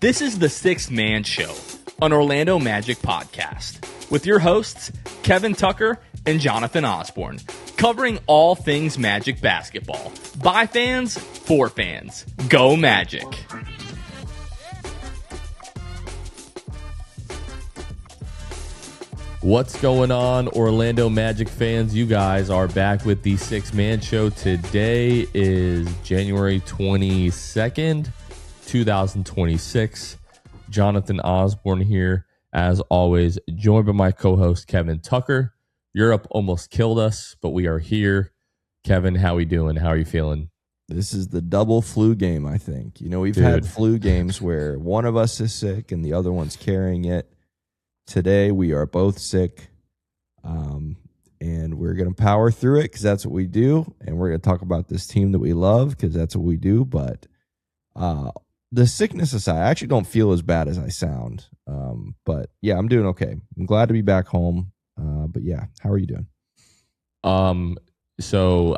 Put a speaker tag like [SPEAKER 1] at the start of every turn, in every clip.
[SPEAKER 1] This is the Sixth Man Show, an Orlando Magic podcast, with your hosts, Kevin Tucker and Jonathan Osborne, covering all things Magic basketball. By fans, for fans. Go Magic!
[SPEAKER 2] What's going on, Orlando Magic fans? You guys are back with the Sixth Man Show. Today is January 22nd, 2026. Jonathan Osborne here, as always, joined by my co-host Kevin Tucker. Europe almost killed us, but we are here. Kevin, how we doing? How are you feeling?
[SPEAKER 3] This is the double flu game, I think. You know, we've had flu games where one of us is sick and the other one's carrying it. Today, we are both sick, and we're going to power through it because that's what we do, and we're going to talk about this team that we love because that's what we do, but the sickness aside, I actually don't feel as bad as I sound, but yeah, I'm doing okay. I'm glad to be back home, but yeah, how are you doing?
[SPEAKER 2] So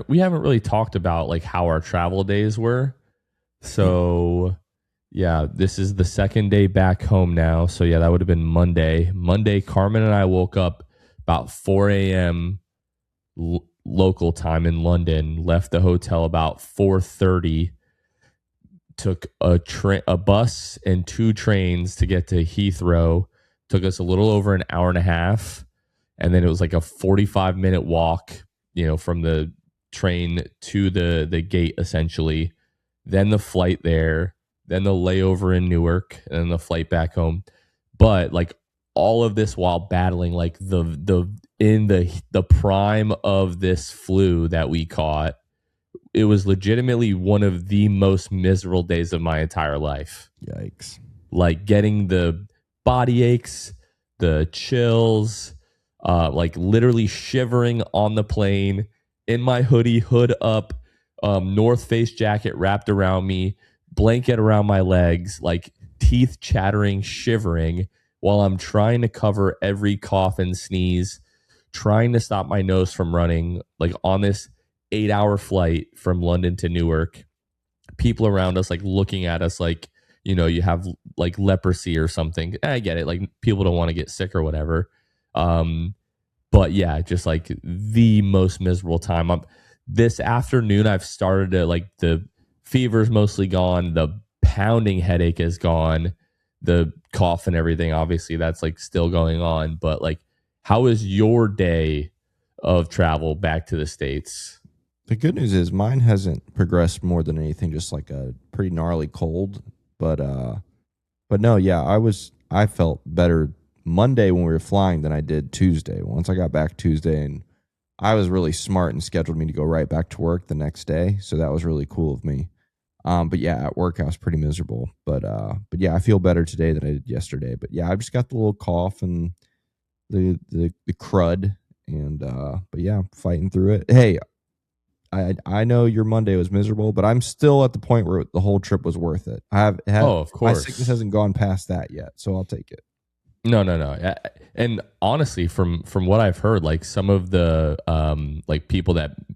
[SPEAKER 2] we haven't really talked about like how our travel days were, so... Yeah, this is the second day back home now. So, yeah, that would have been Monday. Monday, Carmen and I woke up about 4 a.m. Local time in London, left the hotel about 4:30, took a bus and 2 trains to get to Heathrow. Took us a little over an hour and a half. And then it was like a 45-minute walk, from the train to the gate, essentially. Then the flight there. Then the layover in Newark, and then the flight back home. But like all of this while battling like the prime of this flu that we caught, it was legitimately one of the most miserable days of my entire life.
[SPEAKER 3] Yikes!
[SPEAKER 2] Like getting the body aches, the chills, like literally shivering on the plane in my hoodie, hood up, North Face jacket wrapped around me. Blanket around my legs, like teeth chattering, shivering while I'm trying to cover every cough and sneeze, trying to stop my nose from running, like on this 8-hour flight from London to Newark. People around us like looking at us like, you have like leprosy or something. I get it. Like people don't want to get sick or whatever. But yeah, just like the most miserable time. This afternoon, I've started to like the fever's mostly gone. The pounding headache is gone. The cough and everything, obviously, that's like still going on. But like, how is your day of travel back to the States?
[SPEAKER 3] The good news is mine hasn't progressed more than anything, just like a pretty gnarly cold. But no, yeah, I felt better Monday when we were flying than I did Tuesday. Once I got back Tuesday, and I was really smart and scheduled me to go right back to work the next day. So that was really cool of me. But yeah, at work I was pretty miserable. But yeah, I feel better today than I did yesterday. But yeah, I've just got the little cough and the crud, and but yeah, fighting through it. Hey, I know your Monday was miserable, but I'm still at the point where the whole trip was worth it.
[SPEAKER 2] Of course,
[SPEAKER 3] my sickness hasn't gone past that yet, so I'll take it.
[SPEAKER 2] No. And honestly, from what I've heard, like some of the like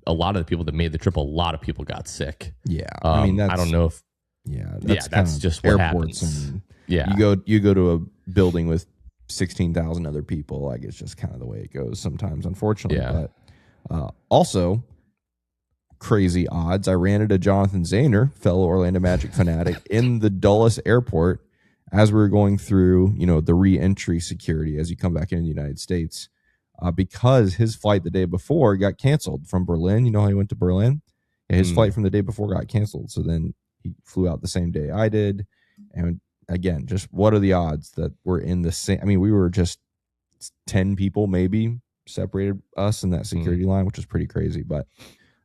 [SPEAKER 2] a lot of the people that made the trip, a lot of people got sick.
[SPEAKER 3] Yeah,
[SPEAKER 2] I mean, I don't know if that's just what happens.
[SPEAKER 3] And
[SPEAKER 2] yeah,
[SPEAKER 3] you go to a building with 16,000 other people. Like it's just kind of the way it goes sometimes, unfortunately.
[SPEAKER 2] Yeah.
[SPEAKER 3] But also, crazy odds. I ran into Jonathan Zahner, fellow Orlando Magic fanatic, in the Dulles airport as we were going through, the re-entry security as you come back into the United States, because his flight the day before got canceled from Berlin. You know how he went to Berlin? Yeah, his flight from the day before got canceled. So then he flew out the same day I did. And again, just what are the odds that we're in the same? I mean, we were just 10 people maybe separated us in that security line, which was pretty crazy. But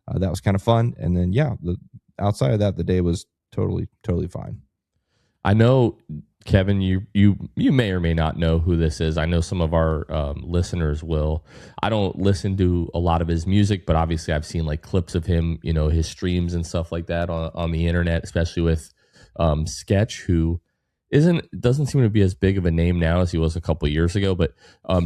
[SPEAKER 3] that was kind of fun. And then, yeah, outside of that, the day was totally fine.
[SPEAKER 2] I know, Kevin, you may or may not know who this is. I know some of our listeners will. I don't listen to a lot of his music, but obviously I've seen like clips of him, his streams and stuff like that on the internet, especially with Sketch, who doesn't seem to be as big of a name now as he was a couple of years ago. But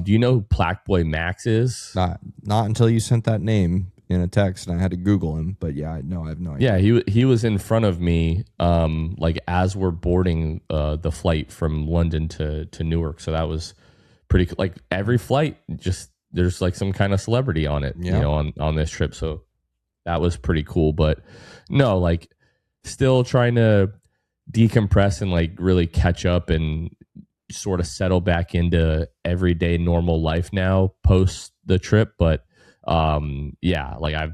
[SPEAKER 2] do you know who Plaque Boy Max is?
[SPEAKER 3] Not until you sent that name. in a text, and I had to Google him. But yeah, I have no idea.
[SPEAKER 2] Yeah, he was in front of me, like as we're boarding the flight from London to Newark. So that was pretty like every flight, just there's like some kind of celebrity on it,
[SPEAKER 3] Yeah.
[SPEAKER 2] you know, on this trip. So that was pretty cool. But no, like still trying to decompress and like really catch up and sort of settle back into everyday normal life now post the trip. But yeah, like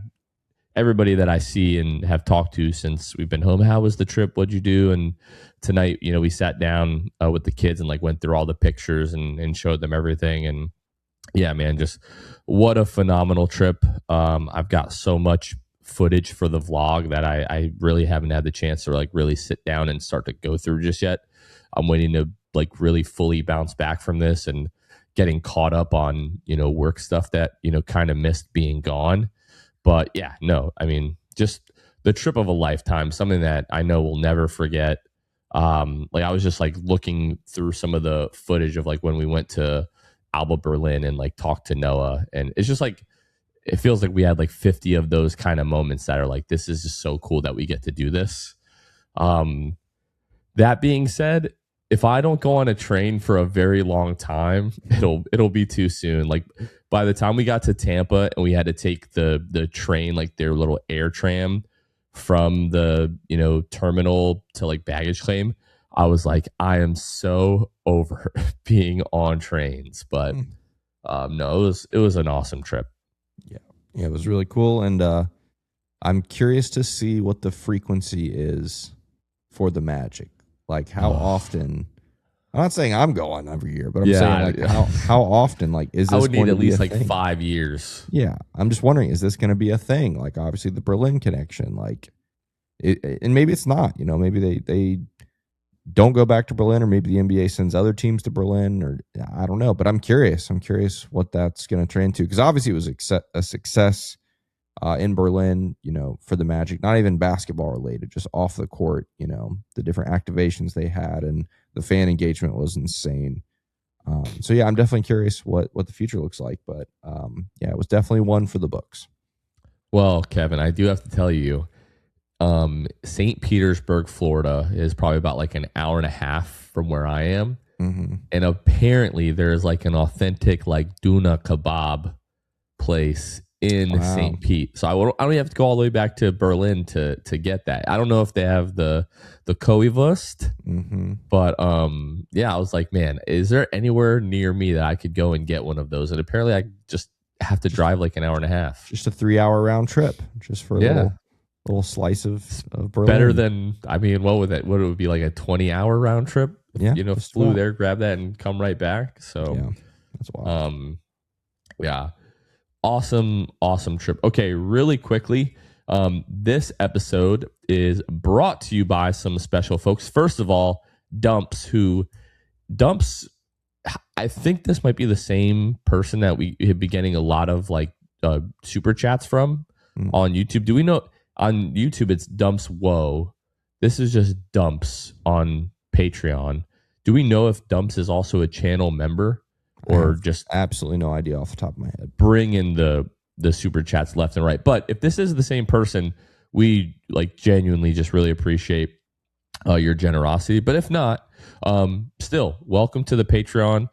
[SPEAKER 2] everybody that I see and have talked to since we've been home, how was the trip? What'd you do? And tonight, you know, we sat down with the kids and like went through all the pictures and showed them everything. And yeah, man, just what a phenomenal trip. I've got so much footage for the vlog that I really haven't had the chance to like really sit down and start to go through just yet. I'm waiting to like really fully bounce back from this and getting caught up on, you know, work stuff that, you know, kind of missed being gone. But yeah, no, I mean, just the trip of a lifetime, something that I know we'll never forget. Like I was just like looking through some of the footage of like when we went to Alba Berlin and like talked to Noah, and it's just like it feels like we had like 50 of those kind of moments that are like, this is just so cool that we get to do this. That being said, if I don't go on a train for a very long time, it'll be too soon. Like by the time we got to Tampa and we had to take the train, like their little air tram from the, you know, terminal to like baggage claim, I was like, I am so over being on trains. But no, it was an awesome trip.
[SPEAKER 3] Yeah, it was really cool. And I'm curious to see what the frequency is for the Magic. Like how often, I'm not saying I'm going every year, but I'm saying like how often, like, is this
[SPEAKER 2] I would need
[SPEAKER 3] going
[SPEAKER 2] at
[SPEAKER 3] to be
[SPEAKER 2] least
[SPEAKER 3] a
[SPEAKER 2] like
[SPEAKER 3] thing?
[SPEAKER 2] 5 years.
[SPEAKER 3] Yeah. I'm just wondering, is this going to be a thing? Like obviously the Berlin connection, like and maybe it's not, you know, maybe they don't go back to Berlin, or maybe the NBA sends other teams to Berlin, or I don't know, but I'm curious what that's going to turn into. Cause obviously it was a success in Berlin, you know, for the Magic, not even basketball related, just off the court, you know, the different activations they had and the fan engagement was insane. So yeah, I'm definitely curious what the future looks like, but yeah, it was definitely one for the books.
[SPEAKER 2] Well, Kevin, I do have to tell you, St. Petersburg, Florida is probably about like an hour and a half from where I am.
[SPEAKER 3] Mm-hmm.
[SPEAKER 2] And apparently there's like an authentic like Duna kebab place in St. Pete. So I don't even have to go all the way back to Berlin to get that. I don't know if they have the Currywurst, but yeah, I was like, man, is there anywhere near me that I could go and get one of those? And apparently I just have to drive like an hour and a half.
[SPEAKER 3] Just a 3-hour round trip, just for a little slice of Berlin.
[SPEAKER 2] Better than, I mean, what would it be, like a 20-hour round trip?
[SPEAKER 3] Yeah,
[SPEAKER 2] you know, flew there, grab that, and come right back. So
[SPEAKER 3] yeah, that's wild.
[SPEAKER 2] Yeah. Awesome trip. Okay, really quickly, this episode is brought to you by some special folks. First of all, Dumps, I think this might be the same person that we have been getting a lot of like super chats from on YouTube. Do we know on YouTube it's Dumps Whoa? This is just Dumps on Patreon. Do we know if Dumps is also a channel member? Or just
[SPEAKER 3] absolutely no idea off the top of my head.
[SPEAKER 2] Bring in the super chats left and right. But if this is the same person, we like genuinely just really appreciate your generosity. But if not, still welcome to the Patreon.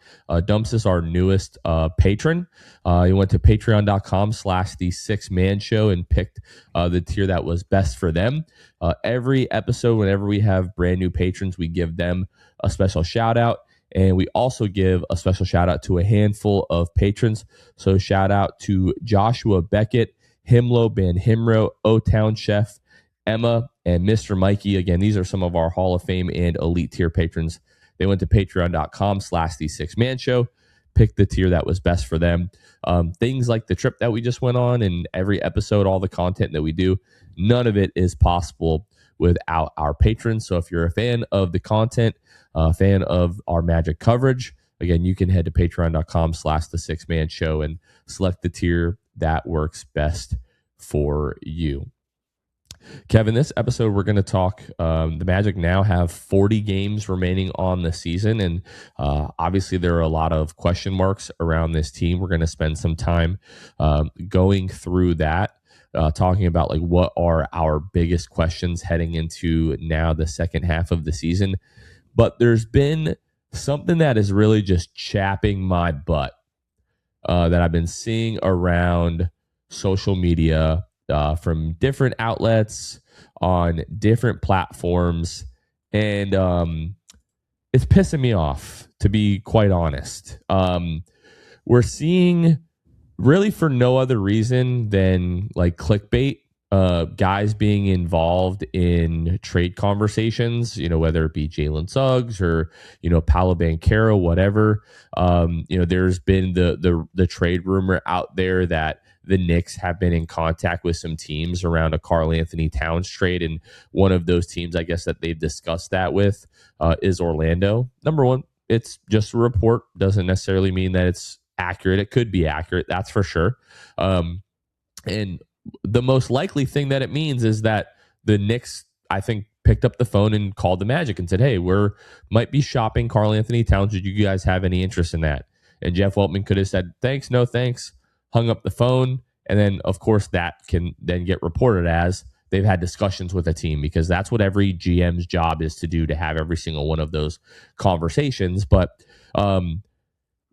[SPEAKER 2] Dumps is our newest patron. He went to patreon.com/the6man show and picked the tier that was best for them. Every episode, whenever we have brand new patrons, we give them a special shout out. And we also give a special shout out to a handful of patrons. So shout out to Joshua Beckett, Himlo Ben Himro, O-Town Chef, Emma, and Mr. Mikey. Again, these are some of our Hall of Fame and elite tier patrons. They went to patreon.com/the6man show, picked the tier that was best for them. Things like the trip that we just went on and every episode, all the content that we do, none of it is possible without our patrons. So if you're a fan of the content, a fan of our Magic coverage, again, you can head to patreon.com/the6man show and select the tier that works best for you. Kevin, this episode we're going to talk, the Magic now have 40 games remaining on the season, and obviously there are a lot of question marks around this team. We're going to spend some time going through that. talking about like what are our biggest questions heading into now the second half of the season. But there's been something that is really just chapping my butt that I've been seeing around social media from different outlets on different platforms. And it's pissing me off, to be quite honest. We're seeing, really for no other reason than like clickbait, guys being involved in trade conversations, whether it be Jalen Suggs or, Paolo Banchero, whatever. There's been the trade rumor out there that the Knicks have been in contact with some teams around a Karl Anthony Towns trade. And one of those teams, I guess, that they've discussed that with is Orlando. Number one, it's just a report. Doesn't necessarily mean that it's accurate. It could be accurate. That's for sure. And the most likely thing that it means is that the Knicks, I think, picked up the phone and called the Magic and said, hey, might be shopping Karl Anthony Towns. Did you guys have any interest in that? And Jeff Weltman could have said, thanks, no thanks, hung up the phone. And then, of course, that can then get reported as they've had discussions with a team, because that's what every GM's job is to do, to have every single one of those conversations. But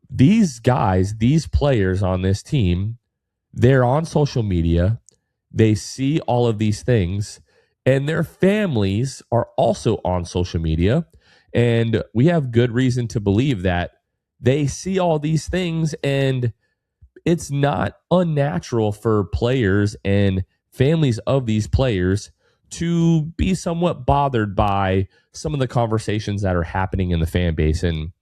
[SPEAKER 2] these guys, these players on this team, they're on social media. They see all of these things, and their families are also on social media. And we have good reason to believe that they see all these things, and it's not unnatural for players and families of these players to be somewhat bothered by some of the conversations that are happening in the fan base. And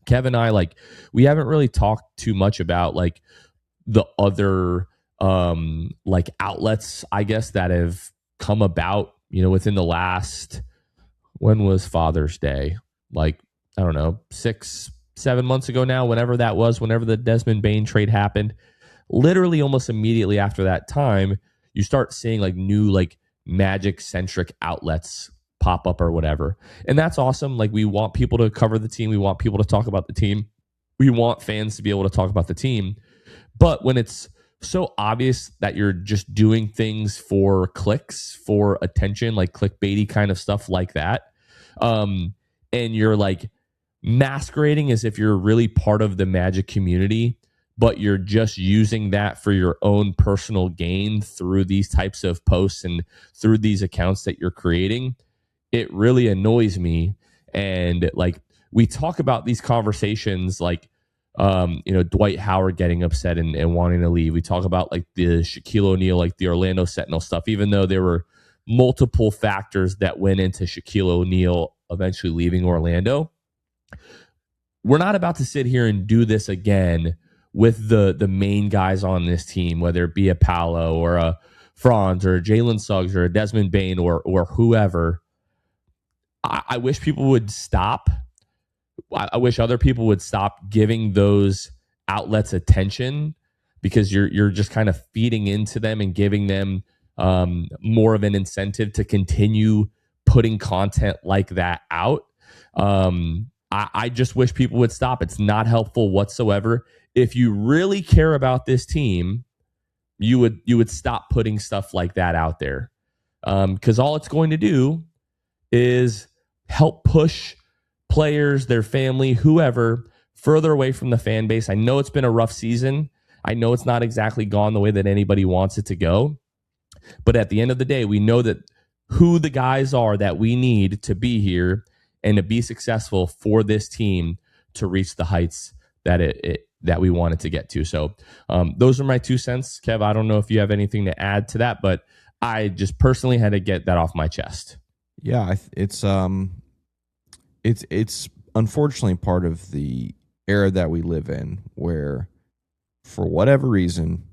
[SPEAKER 2] Kevin and I, we haven't really talked too much about the other outlets, I guess, that have come about, within the last, when was Father's Day? I don't know, 6-7 months ago now, whenever that was, whenever the Desmond Bane trade happened. Literally almost immediately after that time, you start seeing new Magic-centric outlets pop up or whatever. And that's awesome. We want people to cover the team. We want people to talk about the team. We want fans to be able to talk about the team. But when it's so obvious that you're just doing things for clicks, for attention, clickbaity kind of stuff like that, and you're masquerading as if you're really part of the Magic community, but you're just using that for your own personal gain through these types of posts and through these accounts that you're creating, it really annoys me. And we talk about these conversations Dwight Howard getting upset and wanting to leave. We talk about the Shaquille O'Neal, the Orlando Sentinel stuff, even though there were multiple factors that went into Shaquille O'Neal eventually leaving Orlando. We're not about to sit here and do this again with the main guys on this team, whether it be a Paolo or a Franz or a Jalen Suggs or a Desmond Bane or whoever. I wish people would stop. I wish other people would stop giving those outlets attention, because you're just kind of feeding into them and giving them more of an incentive to continue putting content like that out. I just wish people would stop. It's not helpful whatsoever. If you really care about this team, you would stop putting stuff like that out there, because all it's going to do is help push players, their family, whoever, further away from the fan base. I know it's been a rough season. I know it's not exactly gone the way that anybody wants it to go. But at the end of the day, we know that who the guys are that we need to be here and to be successful for this team to reach the heights that we wanted to get to. So those are my 2 cents. Kev, I don't know if you have anything to add to that, but I just personally had to get that off my chest.
[SPEAKER 3] Yeah, it's unfortunately part of the era that we live in, where for whatever reason,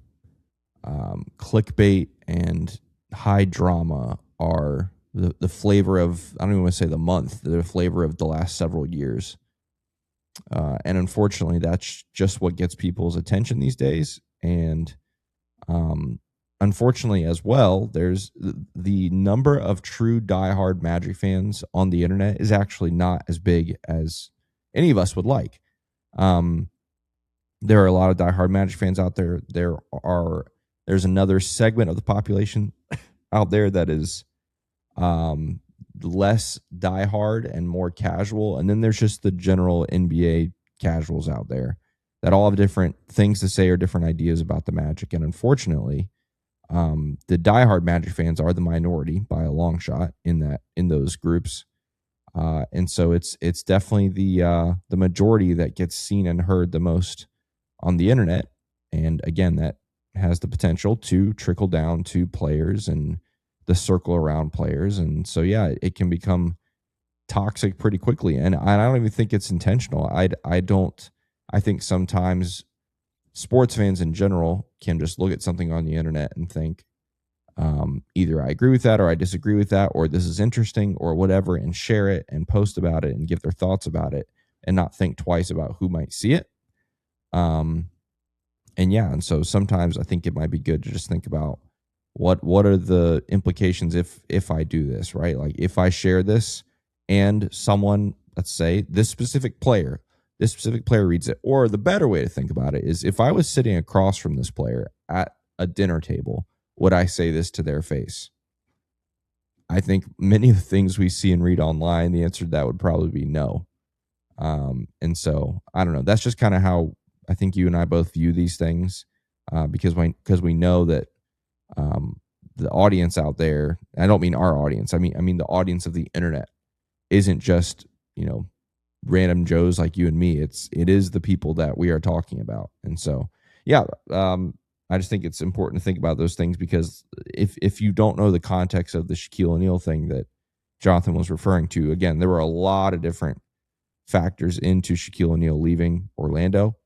[SPEAKER 3] clickbait and high drama are the flavor of, I don't even want to say the month, the flavor of the last several years. And unfortunately, that's just what gets people's attention these days. And unfortunately as well, there's the number of true diehard Magic fans on the internet is actually not as big as any of us would like. There are a lot of diehard Magic fans out there. There are There's another segment of the population out there that is less diehard and more casual. And then there's just the general NBA casuals out there that all have different things to say or different ideas about the Magic. And unfortunately, the diehard Magic fans are the minority by a long shot in those groups. And so it's definitely the majority that gets seen and heard the most on the internet. And again, that has the potential to trickle down to players and the circle around players. And so, yeah, it can become toxic pretty quickly. And I don't even think it's intentional. I think sometimes sports fans in general can just look at something on the internet and think, either I agree with that or I disagree with that, or this is interesting or whatever, and share it and post about it and give their thoughts about it and not think twice about who might see it. And so sometimes I think it might be good to just think about what are the implications if I do this, right? Like if I share this and someone, let's say this specific player reads it, or the better way to think about it is if I was sitting across from this player at a dinner table, would I say this to their face? I think many of the things we see and read online, the answer to that would probably be no. And so I don't know. That's just kind of how I think you and I both view these things, because we know that the audience out there, I don't mean our audience, I mean the audience of the internet isn't just, random Joes like you and me. It is the people that we are talking about. And so, yeah, I just think it's important to think about those things, because if you don't know the context of the Shaquille O'Neal thing that Jonathan was referring to, again, there were a lot of different factors into Shaquille O'Neal leaving Orlando.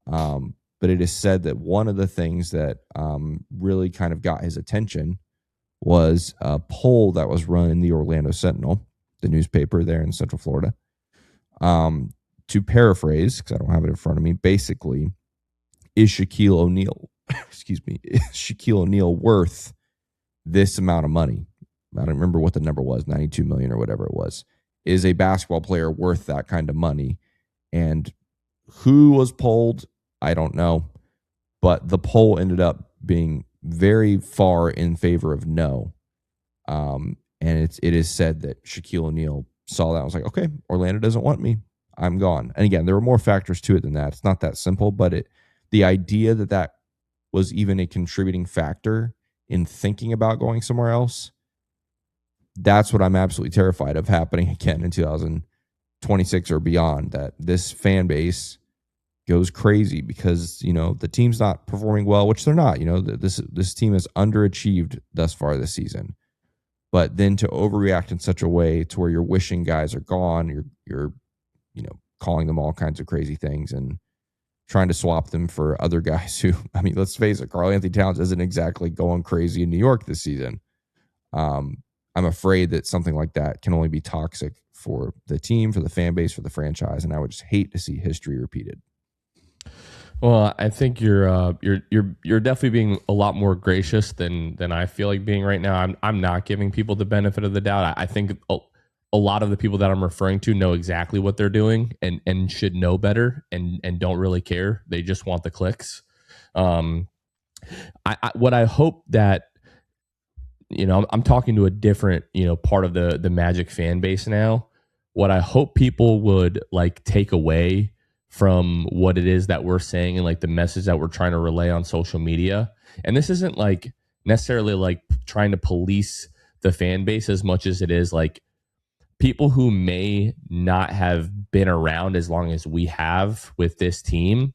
[SPEAKER 3] But it is said that one of the things that really kind of got his attention was a poll that was run in the Orlando Sentinel, the newspaper there in Central Florida. To paraphrase, because I don't have it in front of me, basically, is Shaquille O'Neal, is Shaquille O'Neal worth this amount of money? I don't remember what the number was, 92 million or whatever it was. Is a basketball player worth that kind of money? And who was polled? I don't know. But the poll ended up being very far in favor of no. And it is said that Shaquille O'Neal saw that and was like, okay, Orlando doesn't want me, I'm gone. And again, there were more factors to it than that. It's not that simple, but the idea that was even a contributing factor in thinking about going somewhere else, that's what I'm absolutely terrified of happening again in 2026 or beyond, that this fan base goes crazy because, the team's not performing well, which they're not. This team has underachieved thus far this season. But then to overreact in such a way to where you're wishing guys are gone, you're calling them all kinds of crazy things and trying to swap them for other guys who, let's face it, Karl-Anthony Towns isn't exactly going crazy in New York this season. I'm afraid that something like that can only be toxic for the team, for the fan base, for the franchise, and I would just hate to see history repeated.
[SPEAKER 2] Well, I think you're definitely being a lot more gracious than I feel like being right now. I'm not giving people the benefit of the doubt. I think a lot of the people that I'm referring to know exactly what they're doing and should know better and don't really care. They just want the clicks. What I hope that, I'm talking to a different, part of the Magic fan base now. What I hope people would take away from what it is that we're saying and the message that we're trying to relay on social media. And this isn't necessarily trying to police the fan base as much as it is people who may not have been around as long as we have with this team.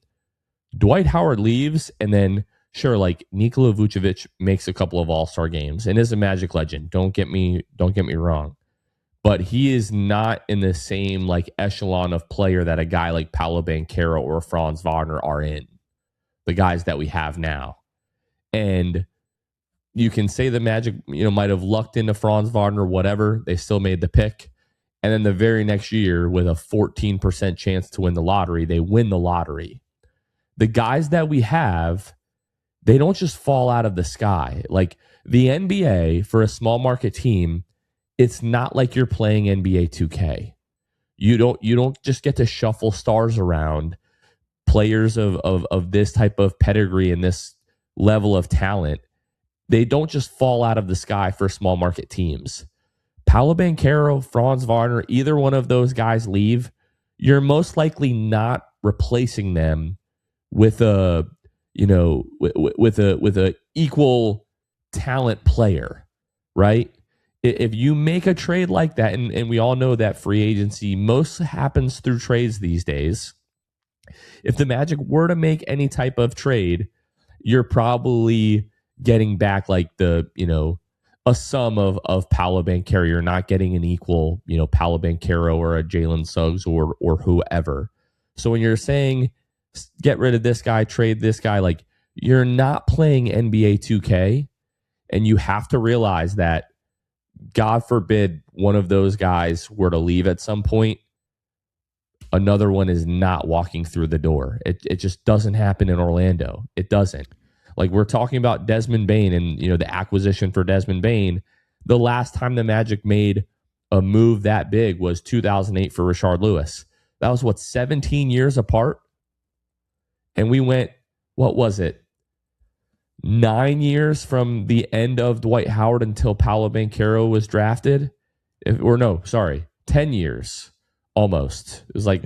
[SPEAKER 2] Dwight Howard leaves, and then sure, Nikola Vucevic makes a couple of All-Star games and is a Magic legend. Don't get me wrong. But he is not in the same echelon of player that a guy like Paolo Banchero or Franz Wagner are in, the guys that we have now. And you can say the Magic, might have lucked into Franz Wagner, whatever. They still made the pick. And then the very next year, with a 14% chance to win the lottery, they win the lottery. The guys that we have, they don't just fall out of the sky. The NBA, for a small market team, it's not like you're playing NBA 2K. You don't just get to shuffle stars around. Players of this type of pedigree and this level of talent, they don't just fall out of the sky for small market teams. Paolo Banchero, Franz Wagner, either one of those guys leave, you're most likely not replacing them with a, with a equal talent player, right? If you make a trade like that, and we all know that free agency most happens through trades these days. If the Magic were to make any type of trade, you're probably getting back like a sum of Paolo Banchero. You're not getting an equal, Paolo Banchero or a Jalen Suggs or whoever. So when you're saying get rid of this guy, trade this guy, like you're not playing NBA 2K, and you have to realize that God forbid one of those guys were to leave at some point, another one is not walking through the door. It just doesn't happen in Orlando. It doesn't. Like we're talking about Desmond Bane and the acquisition for Desmond Bane. The last time the Magic made a move that big was 2008 for Rashard Lewis. That was 17 years apart. And we went, what was it? 9 years from the end of Dwight Howard until Paolo Banchero was drafted. 10 years almost. It was like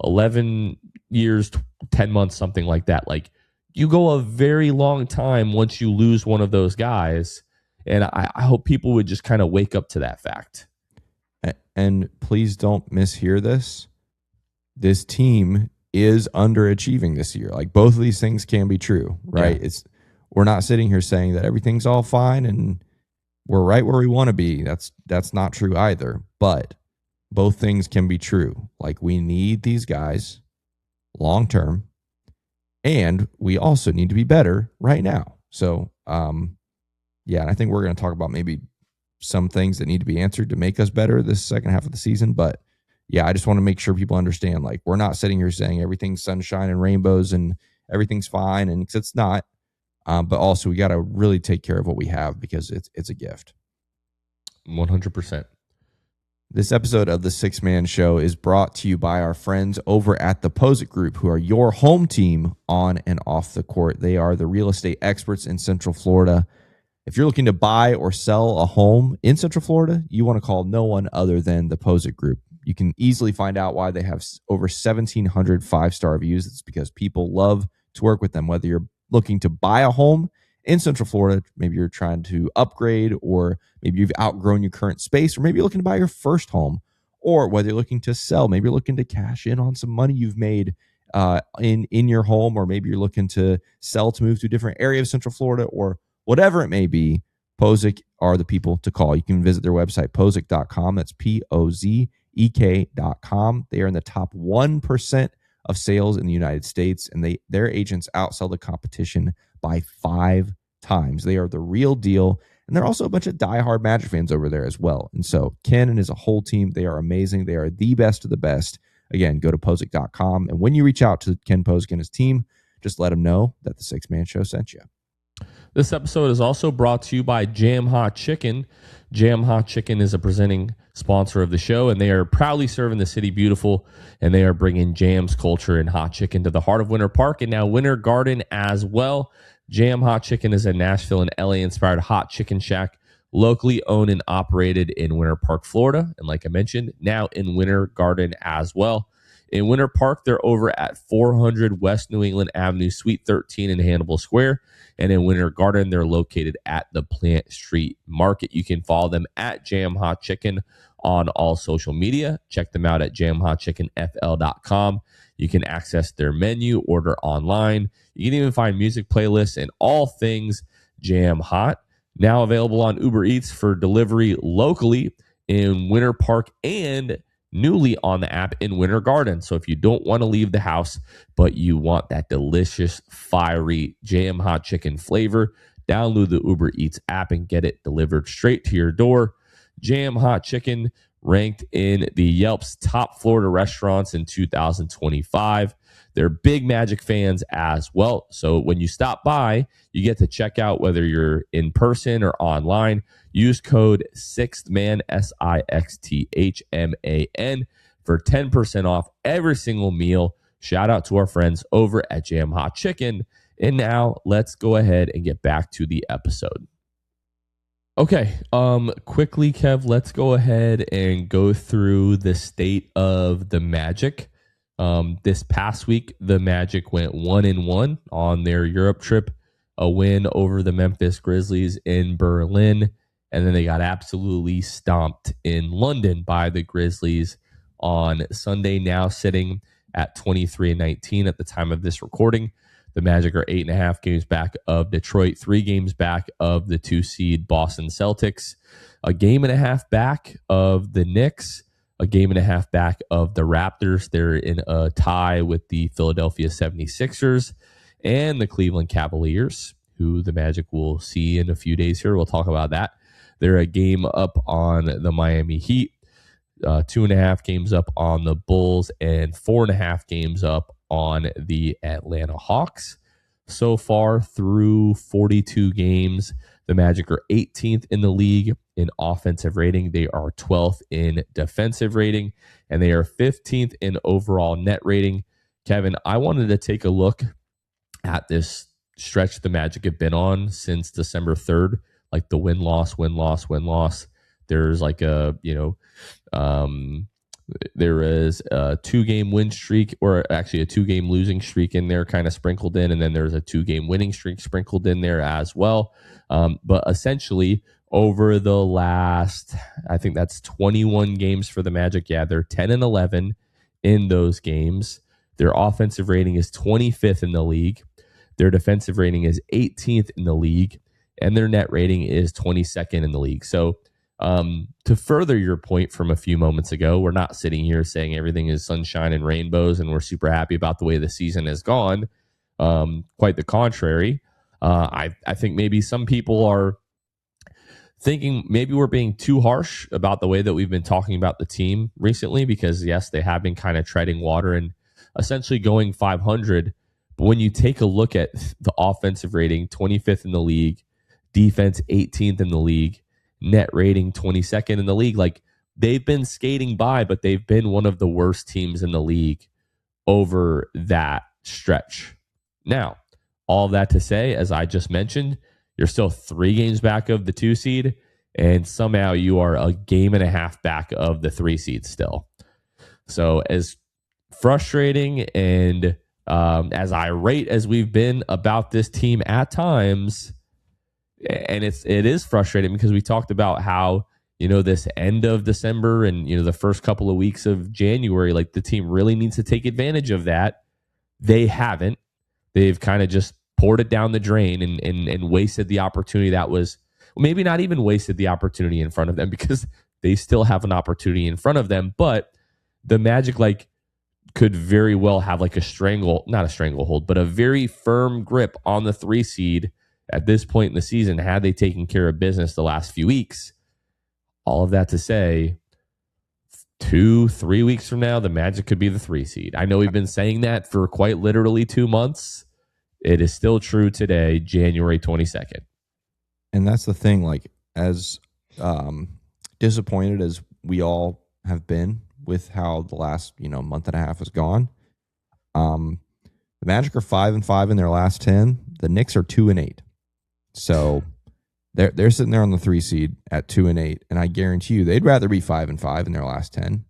[SPEAKER 2] 11 years, 10 months, something like that. Like you go a very long time once you lose one of those guys. And I hope people would just kind of wake up to that fact.
[SPEAKER 3] And please don't mishear this. This team is underachieving this year. Like both of these things can be true, right? Yeah. We're not sitting here saying that everything's all fine and we're right where we want to be. That's not true either. But both things can be true. Like we need these guys long term, and we also need to be better right now. So, and I think we're going to talk about maybe some things that need to be answered to make us better this second half of the season. But yeah, I just want to make sure people understand, like, we're not sitting here saying everything's sunshine and rainbows and everything's fine, and it's not. But also we got to really take care of what we have because it's a gift.
[SPEAKER 2] 100%.
[SPEAKER 3] This episode of the Six Man Show is brought to you by our friends over at the Posit Group, who are your home team on and off the court. They are the real estate experts in Central Florida. If you're looking to buy or sell a home in Central Florida, you want to call no one other than the Posit Group. You can easily find out why they have over 1,700 five-star reviews. It's because people love to work with them, whether you're looking to buy a home in Central Florida, maybe you're trying to upgrade, or maybe you've outgrown your current space, or maybe you're looking to buy your first home, or whether you're looking to sell, maybe you're looking to cash in on some money you've made in your home, or maybe you're looking to sell to move to a different area of Central Florida, or whatever it may be. Posic are the people to call. You can visit their website, posic.com. That's POZEK.com. They are in the top 1% of sales in the United States, and their agents outsell the competition by 5 times. They are the real deal, and they're also a bunch of diehard Magic fans over there as well. And so Ken and his whole team, they are amazing. They are the best of the best. Again, go to posic.com, and when you reach out to Ken Posic and his team, just let them know that the Six Man Show sent you.
[SPEAKER 2] This episode is also brought to you by Jam Hot Chicken. Jam Hot Chicken is a presenting sponsor of the show, and they are proudly serving the city beautiful, and they are bringing jams, culture, and hot chicken to the heart of Winter Park and now Winter Garden as well. Jam Hot Chicken is a Nashville and LA-inspired hot chicken shack, locally owned and operated in Winter Park, Florida, and like I mentioned, now in Winter Garden as well. In Winter Park, they're over at 400 West New England Avenue, Suite 13 in Hannibal Square. And in Winter Garden, they're located at the Plant Street Market. You can follow them at Jam Hot Chicken on all social media. Check them out at jamhotchickenfl.com. You can access their menu, order online. You can even find music playlists and all things Jam Hot. Now available on Uber Eats for delivery locally in Winter Park and newly on the app in Winter Garden. So if you don't want to leave the house, but you want that delicious, fiery Jam Hot Chicken flavor, download the Uber Eats app and get it delivered straight to your door. Jam Hot Chicken ranked in the Yelp's top Florida restaurants in 2025. They're big Magic fans as well. So when you stop by, you get to check out whether you're in person or online. Use code SIXTHMAN, SIXTHMAN, for 10% off every single meal. Shout out to our friends over at Jam Hot Chicken And now let's go ahead and get back to the episode. Okay, quickly, Kev, let's go ahead and go through the state of the Magic. This past week, the Magic went 1-1 on their Europe trip, a win over the Memphis Grizzlies in Berlin, and then they got absolutely stomped in London by the Grizzlies on Sunday, now sitting at 23-19 at the time of this recording. The Magic are 8.5 games back of Detroit, 3 games back of the 2-seed Boston Celtics, a game and a half back of the Knicks, a game and a half back of the Raptors. They're in a tie with the Philadelphia 76ers and the Cleveland Cavaliers, who the Magic will see in a few days here. We'll talk about that. They're a game up on the Miami Heat, 2.5 games up on the Bulls, and 4.5 games up on the Atlanta Hawks. So far through 42 games, the Magic are 18th in the league in offensive rating. They are 12th in defensive rating, and they are 15th in overall net rating. Kevin, I wanted to take a look at this stretch the Magic have been on since December 3rd, like the win-loss. There's like a, there is a 2-game win streak, or actually a 2-game losing streak in there kind of sprinkled in, and then there's a 2-game winning streak sprinkled in there as well. But essentially, over the last, I think that's 21 games for the Magic. Yeah, they're 10-11 in those games. Their offensive rating is 25th in the league. Their defensive rating is 18th in the league, and their net rating is 22nd in the league. So, to further your point from a few moments ago, we're not sitting here saying everything is sunshine and rainbows and we're super happy about the way the season has gone. Quite the contrary. I think maybe some people are thinking maybe we're being too harsh about the way that we've been talking about the team recently, because yes, they have been kind of treading water and essentially going 500. But when you take a look at the offensive rating, 25th in the league, defense 18th in the league, net rating 22nd in the league, like they've been skating by, but they've been one of the worst teams in the league over that stretch. Now, all that to say, as I just mentioned, you're still 3 games back of the 2 seed, and somehow you are a game and a half back of the 3 seed still. So as frustrating and as irate as we've been about this team at times, and it is frustrating because we talked about how, this end of December and, the first couple of weeks of January, like the team really needs to take advantage of that. They haven't. They've kind of just poured it down the drain and wasted the opportunity that was, well, maybe not even wasted the opportunity in front of them, because they still have an opportunity in front of them. But the Magic, could very well have not a stranglehold, but a very firm grip on the 3 seed at this point in the season, had they taken care of business the last few weeks. All of that to say, 2-3 weeks from now, the Magic could be the 3 seed. I know we've been saying that for quite literally 2 months. It is still true today, January 22nd.
[SPEAKER 3] And that's the thing, as disappointed as we all have been with how the last, month and a half has gone, the Magic are 5-5 in their last 10. The Knicks are 2-8. So they're sitting there on the 3 seed at 2-8, and I guarantee you they'd rather be 5-5 in their last 10.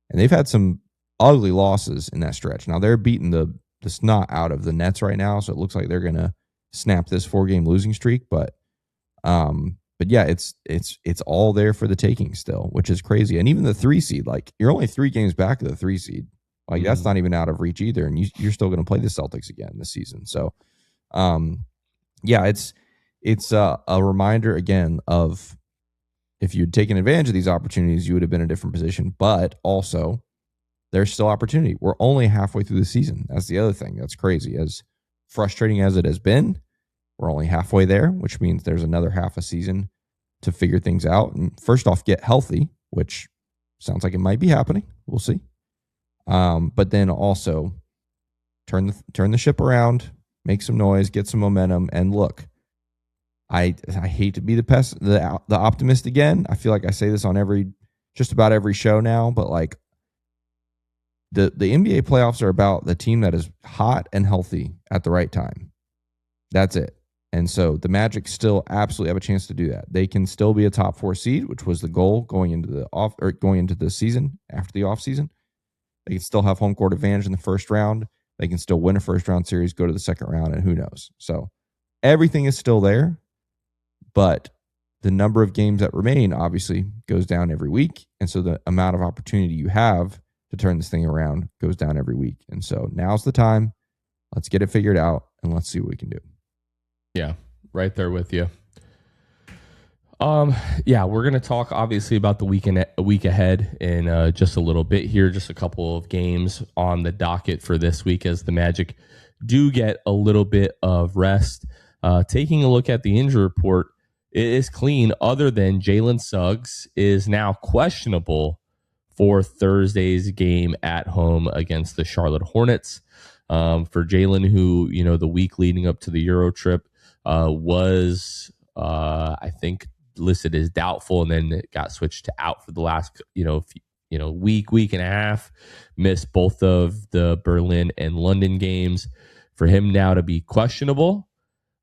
[SPEAKER 3] And they've had some ugly losses in that stretch. Now they're beating the snot out of the Nets right now, so it looks like they're gonna snap this 4-game losing streak. But yeah, it's all there for the taking still, which is crazy. And even the 3 seed, you're only 3 games back of the 3 seed. That's not even out of reach either, and you're still going to play the Celtics again this season. So, yeah, it's a reminder again of, if you'd taken advantage of these opportunities, you would have been in a different position. But also, there's still opportunity. We're only halfway through the season. That's the other thing. That's crazy. As frustrating as it has been, we're only halfway there, which means there's another half a season to figure things out. And first off, get healthy, which sounds like it might be happening. We'll see. But then also turn the ship around, make some noise, get some momentum, and look. I hate to be the optimist again. I feel like I say this on just about every show now, but the NBA playoffs are about the team that is hot and healthy at the right time. That's it. And so the Magic still absolutely have a chance to do that. They can still be a top 4 seed, which was the goal going into the season after the off season. They can still have home court advantage in the first round. They can still win a first round series, go to the second round, and who knows. So everything is still there, but the number of games that remain obviously goes down every week. And so the amount of opportunity you have to turn this thing around goes down every week. And so now's the time. Let's get it figured out and let's see what we can do.
[SPEAKER 2] Yeah, right there with you. Yeah, we're gonna talk obviously about the week ahead in just a little bit here. Just a couple of games on the docket for this week as the Magic do get a little bit of rest. Taking a look at the injury report, it is clean. Other than Jalen Suggs is now questionable for Thursday's game at home against the Charlotte Hornets. For Jalen, who the week leading up to the Euro trip was I think listed as doubtful, and then it got switched to out for the last week and a half. Missed both of the Berlin and London games. For him now to be questionable,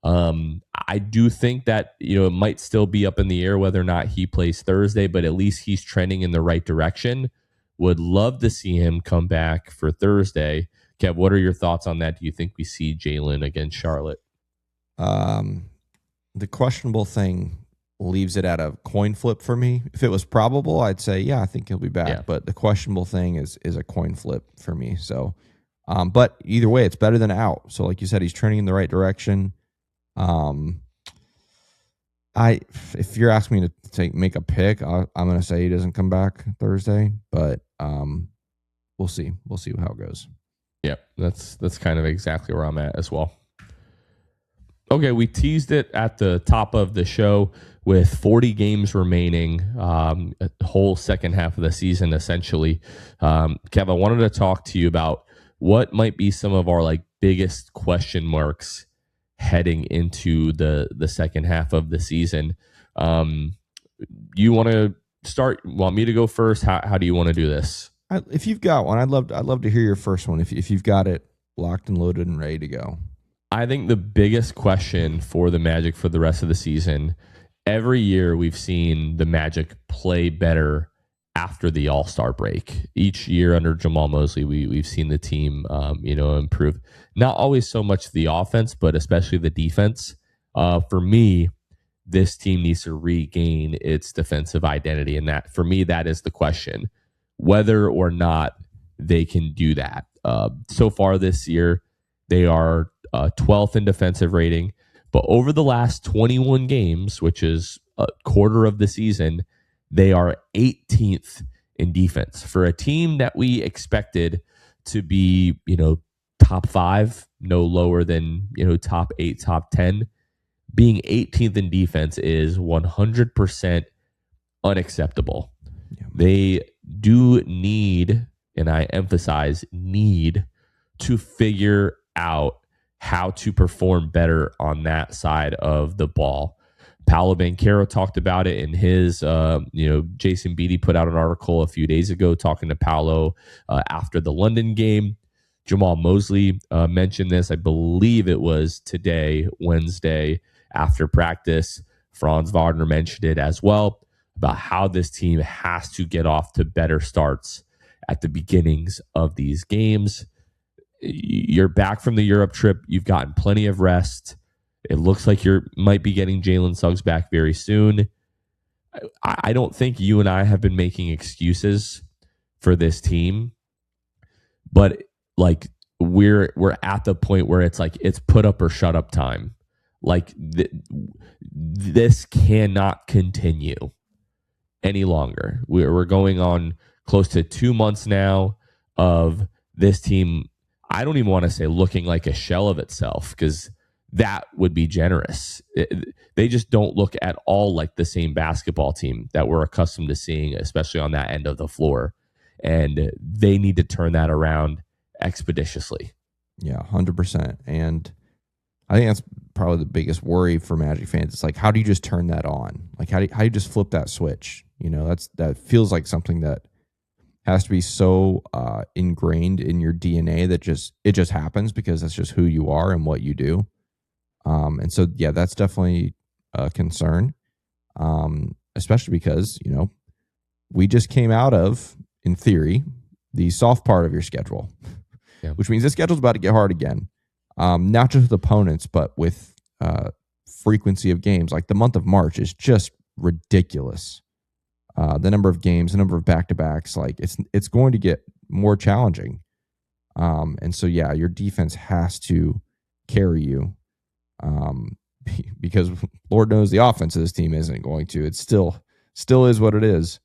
[SPEAKER 2] I do think that it might still be up in the air whether or not he plays Thursday, but at least he's trending in the right direction. Would love to see him come back for Thursday. Kev, what are your thoughts on that? Do you think we see Jalen against Charlotte?
[SPEAKER 3] The questionable thing leaves it at a coin flip for me. If it was probable, I'd say, yeah, I think he'll be back. Yeah. But the questionable thing is a coin flip for me. So, but either way, it's better than out. So like you said, he's trending in the right direction. If you're asking me to make a pick, I'm going to say he doesn't come back Thursday, but we'll see. We'll see how it goes.
[SPEAKER 2] Yeah, that's kind of exactly where I'm at as well. Okay, we teased it at the top of the show with 40 games remaining, a whole second half of the season, essentially. Kev, I wanted to talk to you about what might be some of our biggest question marks heading into the second half of the season. You want to start? Want me to go first? How do you want to do this?
[SPEAKER 3] If you've got one, I'd love to hear your first one. If you've got it locked and loaded and ready to go.
[SPEAKER 2] I think the biggest question for the Magic for the rest of the season, every year we've seen the Magic play better after the All-Star break. Each year under Jamal Mosley, we've seen the team, improve. Not always so much the offense, but especially the defense. For me, this team needs to regain its defensive identity, and that, for me, that is the question, whether or not they can do that. So far this year, they are 12th in defensive rating, but over the last 21 games, which is a quarter of the season, they are 18th in defense. For a team that we expected to be, top 5, no lower than, top 8, top 10, being 18th in defense is 100% unacceptable. Yeah. They do need, and I emphasize need, to figure out how to perform better on that side of the ball. Paolo Banchero talked about it in his, Jason Beattie put out an article a few days ago talking to Paolo after the London game. Jamal Mosley mentioned this, I believe it was today, Wednesday, after practice. Franz Wagner mentioned it as well, about how this team has to get off to better starts at the beginnings of these games. You're back from the Europe trip. You've gotten plenty of rest. It looks like you might be getting Jalen Suggs back very soon. I don't think you and I have been making excuses for this team, but we're at the point where it's it's put up or shut up time. This cannot continue any longer. We're going on close to 2 months now of this team. I don't even want to say looking like a shell of itself, because that would be generous. They just don't look at all like the same basketball team that we're accustomed to seeing, especially on that end of the floor. And they need to turn that around expeditiously.
[SPEAKER 3] Yeah, 100%. And I think that's probably the biggest worry for Magic fans. It's how do you just turn that on? How do you just flip that switch? That feels like something that has to be so ingrained in your DNA that it just happens, because that's just who you are and what you do. And so, yeah, that's definitely a concern, especially because, we just came out of, in theory, the soft part of your schedule, which means the schedule's about to get hard again. Not just with opponents, but with frequency of games. Like the month of March is just ridiculous. The number of games, the number of back-to-backs, like it's going to get more challenging. And so, yeah, your defense has to carry you, because Lord knows the offense of this team isn't going to. It still is what it is.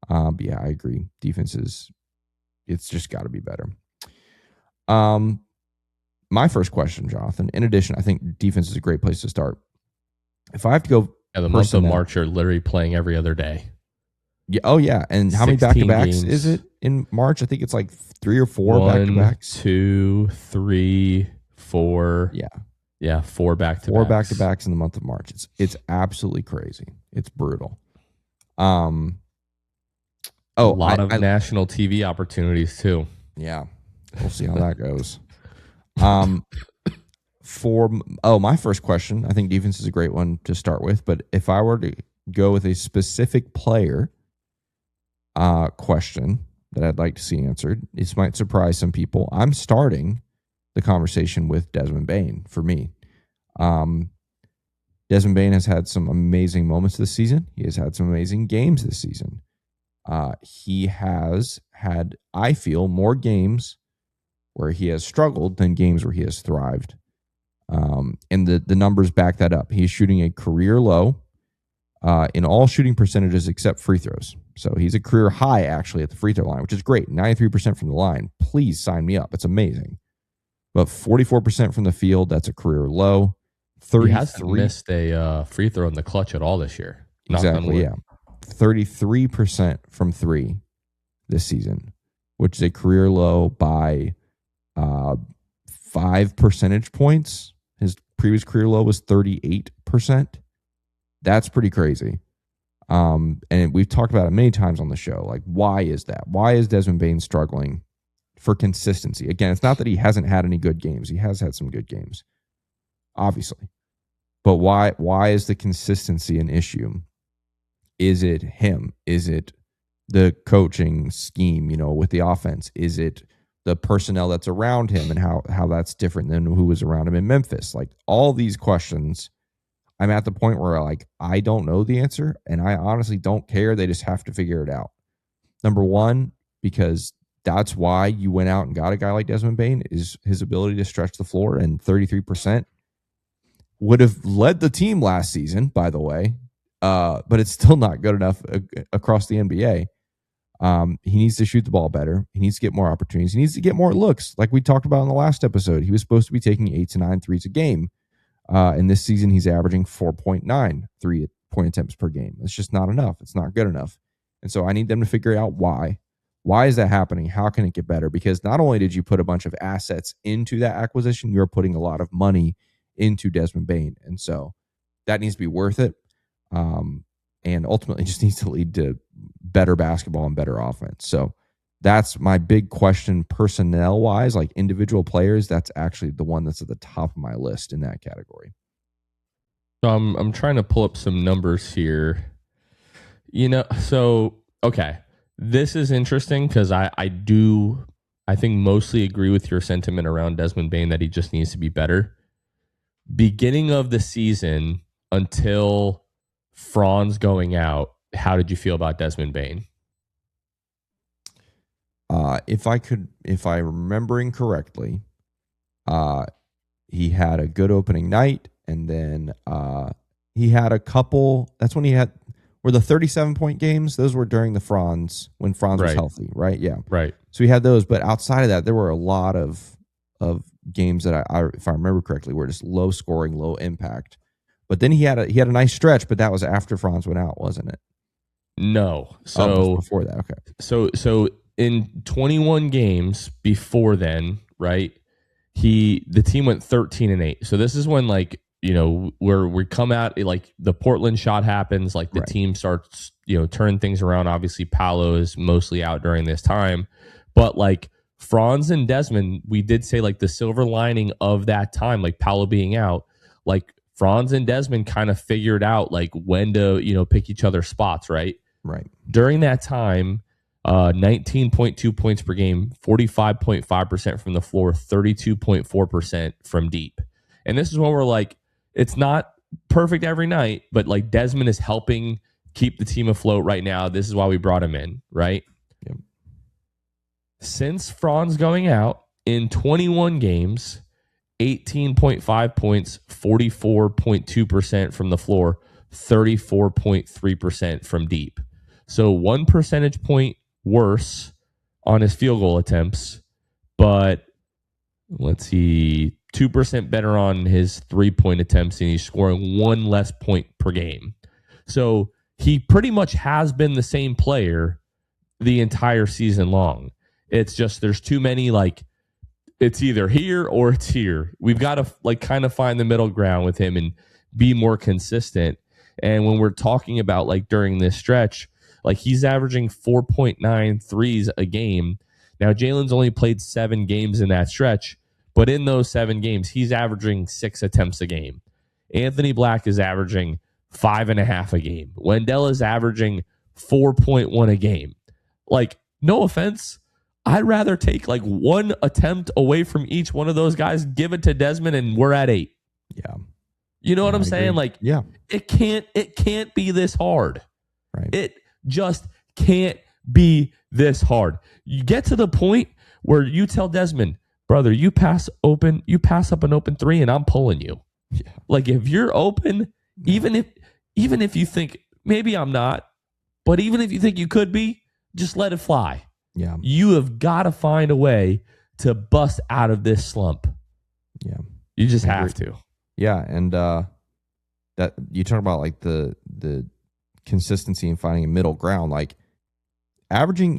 [SPEAKER 3] But yeah, I agree. Defense it's just got to be better. My first question, Jonathan, in addition, I think defense is a great place to start. If I have to go,
[SPEAKER 2] the month of March, you're literally playing every other day.
[SPEAKER 3] Yeah. Oh, yeah. And how many back-to-backs is it in March? I think it's like 3 or 4 back-to-backs.
[SPEAKER 2] 1, 2, 3, 4.
[SPEAKER 3] Yeah.
[SPEAKER 2] Yeah, 4 back-to-backs.
[SPEAKER 3] 4 back-to-backs in the month of March. It's absolutely crazy. It's brutal. A lot
[SPEAKER 2] of national TV opportunities too.
[SPEAKER 3] Yeah. We'll see how that goes. My first question, I think defense is a great one to start with, but if I were to go with a specific player question that I'd like to see answered, this might surprise some people. I'm starting the conversation with Desmond Bane for me. Desmond Bane has had some amazing moments this season. He has had some amazing games this season. He has had, I feel, more games where he has struggled than games where he has thrived. And the numbers back that up. He's shooting a career low in all shooting percentages except free throws. So he's a career high, actually, at the free throw line, which is great. 93% from the line. Please sign me up. It's amazing. But 44% from the field, that's a career low. 33.
[SPEAKER 2] He hasn't missed a free throw in the clutch at all this year.
[SPEAKER 3] Exactly, yeah. 33% from 3 this season, which is a career low by 5 percentage points. His previous career low was 38%. That's pretty crazy. And we've talked about it many times on the show. Like, why is that? Why is Desmond Bane struggling for consistency? Again, it's not that he hasn't had any good games. He has had some good games, obviously. But why is the consistency an issue? Is it him? Is it the coaching scheme, with the offense? Is it the personnel that's around him and how that's different than who was around him in Memphis? Like, all these questions, I'm at the point where, like, I don't know the answer, and I honestly don't care. They just have to figure it out. Number one, because that's why you went out and got a guy like Desmond Bane, is his ability to stretch the floor, and 33% would have led the team last season, by the way, but it's still not good enough across the NBA. He needs to shoot the ball better. He needs to get more opportunities. He needs to get more looks. Like we talked about in the last episode, he was supposed to be taking 8 to 9 threes a game. And this season, he's averaging 4.9 3-point attempts per game. It's just not enough. It's not good enough. And so I need them to figure out why. Why is that happening? How can it get better? Because not only did you put a bunch of assets into that acquisition, you're putting a lot of money into Desmond Bane. And so that needs to be worth it. And ultimately just needs to lead to better basketball and better offense. So that's my big question personnel-wise, like individual players. That's actually the one that's at the top of my list in that category.
[SPEAKER 2] So I'm trying to pull up some numbers here. Okay. This is interesting because I think mostly agree with your sentiment around Desmond Bane that he just needs to be better. Beginning of the season until Franz going out, how did you feel about Desmond Bane?
[SPEAKER 3] If I'm remembering correctly, he had a good opening night, and then he had a couple. That's when were the 37-point games. Those were during the Franz, when Franz was healthy, right? Yeah, right. So he had those, but outside of that, there were a lot of games that I if I remember correctly, were just low scoring, low impact. But then he had a nice stretch, but that was after Franz went out, wasn't it?
[SPEAKER 2] No. So
[SPEAKER 3] before that, okay.
[SPEAKER 2] So in 21 games before then, right? The team went 13-8. So this is when, like, where we come out, like the Portland shot happens, like the team starts, turning things around. Obviously, Paolo is mostly out during this time, but like Franz and Desmond, we did say like the silver lining of that time, like Paolo being out, like Franz and Desmond kind of figured out like when to, pick each other's spots, right?
[SPEAKER 3] Right.
[SPEAKER 2] During that time, 19.2 points per game, 45.5% from the floor, 32.4% from deep. And this is when we're like, it's not perfect every night, but like Desmond is helping keep the team afloat right now. This is why we brought him in, right?
[SPEAKER 3] Yep.
[SPEAKER 2] Since Franz going out in 21 games, 18.5 points, 44.2% from the floor, 34.3% from deep. So 1 percentage point worse on his field goal attempts, but let's see, 2% better on his 3-point attempts, and he's scoring 1 less point per game. So he pretty much has been the same player the entire season long. It's just there's too many, like, it's either here or it's here. We've got to like kind of find the middle ground with him and be more consistent. And when we're talking about like during this stretch, like he's averaging 4.9 threes a game. Now, Jalen's only played 7 games in that stretch, but in those 7 games, he's averaging 6 attempts a game. Anthony Black is averaging 5.5 a game. Wendell is averaging 4.1 a game. Like, no offense, I'd rather take like 1 attempt away from each one of those guys, give it to Desmond, and we're at 8.
[SPEAKER 3] Yeah.
[SPEAKER 2] You know what I'm saying?
[SPEAKER 3] Agree.
[SPEAKER 2] Like,
[SPEAKER 3] yeah,
[SPEAKER 2] it can't be this hard.
[SPEAKER 3] right.
[SPEAKER 2] It just can't be this hard. You get to the point where you tell Desmond, brother, you pass up an open 3 and I'm pulling you.
[SPEAKER 3] Yeah.
[SPEAKER 2] Like if you're open, even if you think maybe I'm not, but even if you think you could be, just let it fly.
[SPEAKER 3] Yeah.
[SPEAKER 2] You have got to find a way to bust out of this slump.
[SPEAKER 3] Yeah.
[SPEAKER 2] You just have to.
[SPEAKER 3] Yeah, and that you talk about like the consistency and finding a middle ground. Like he's averaging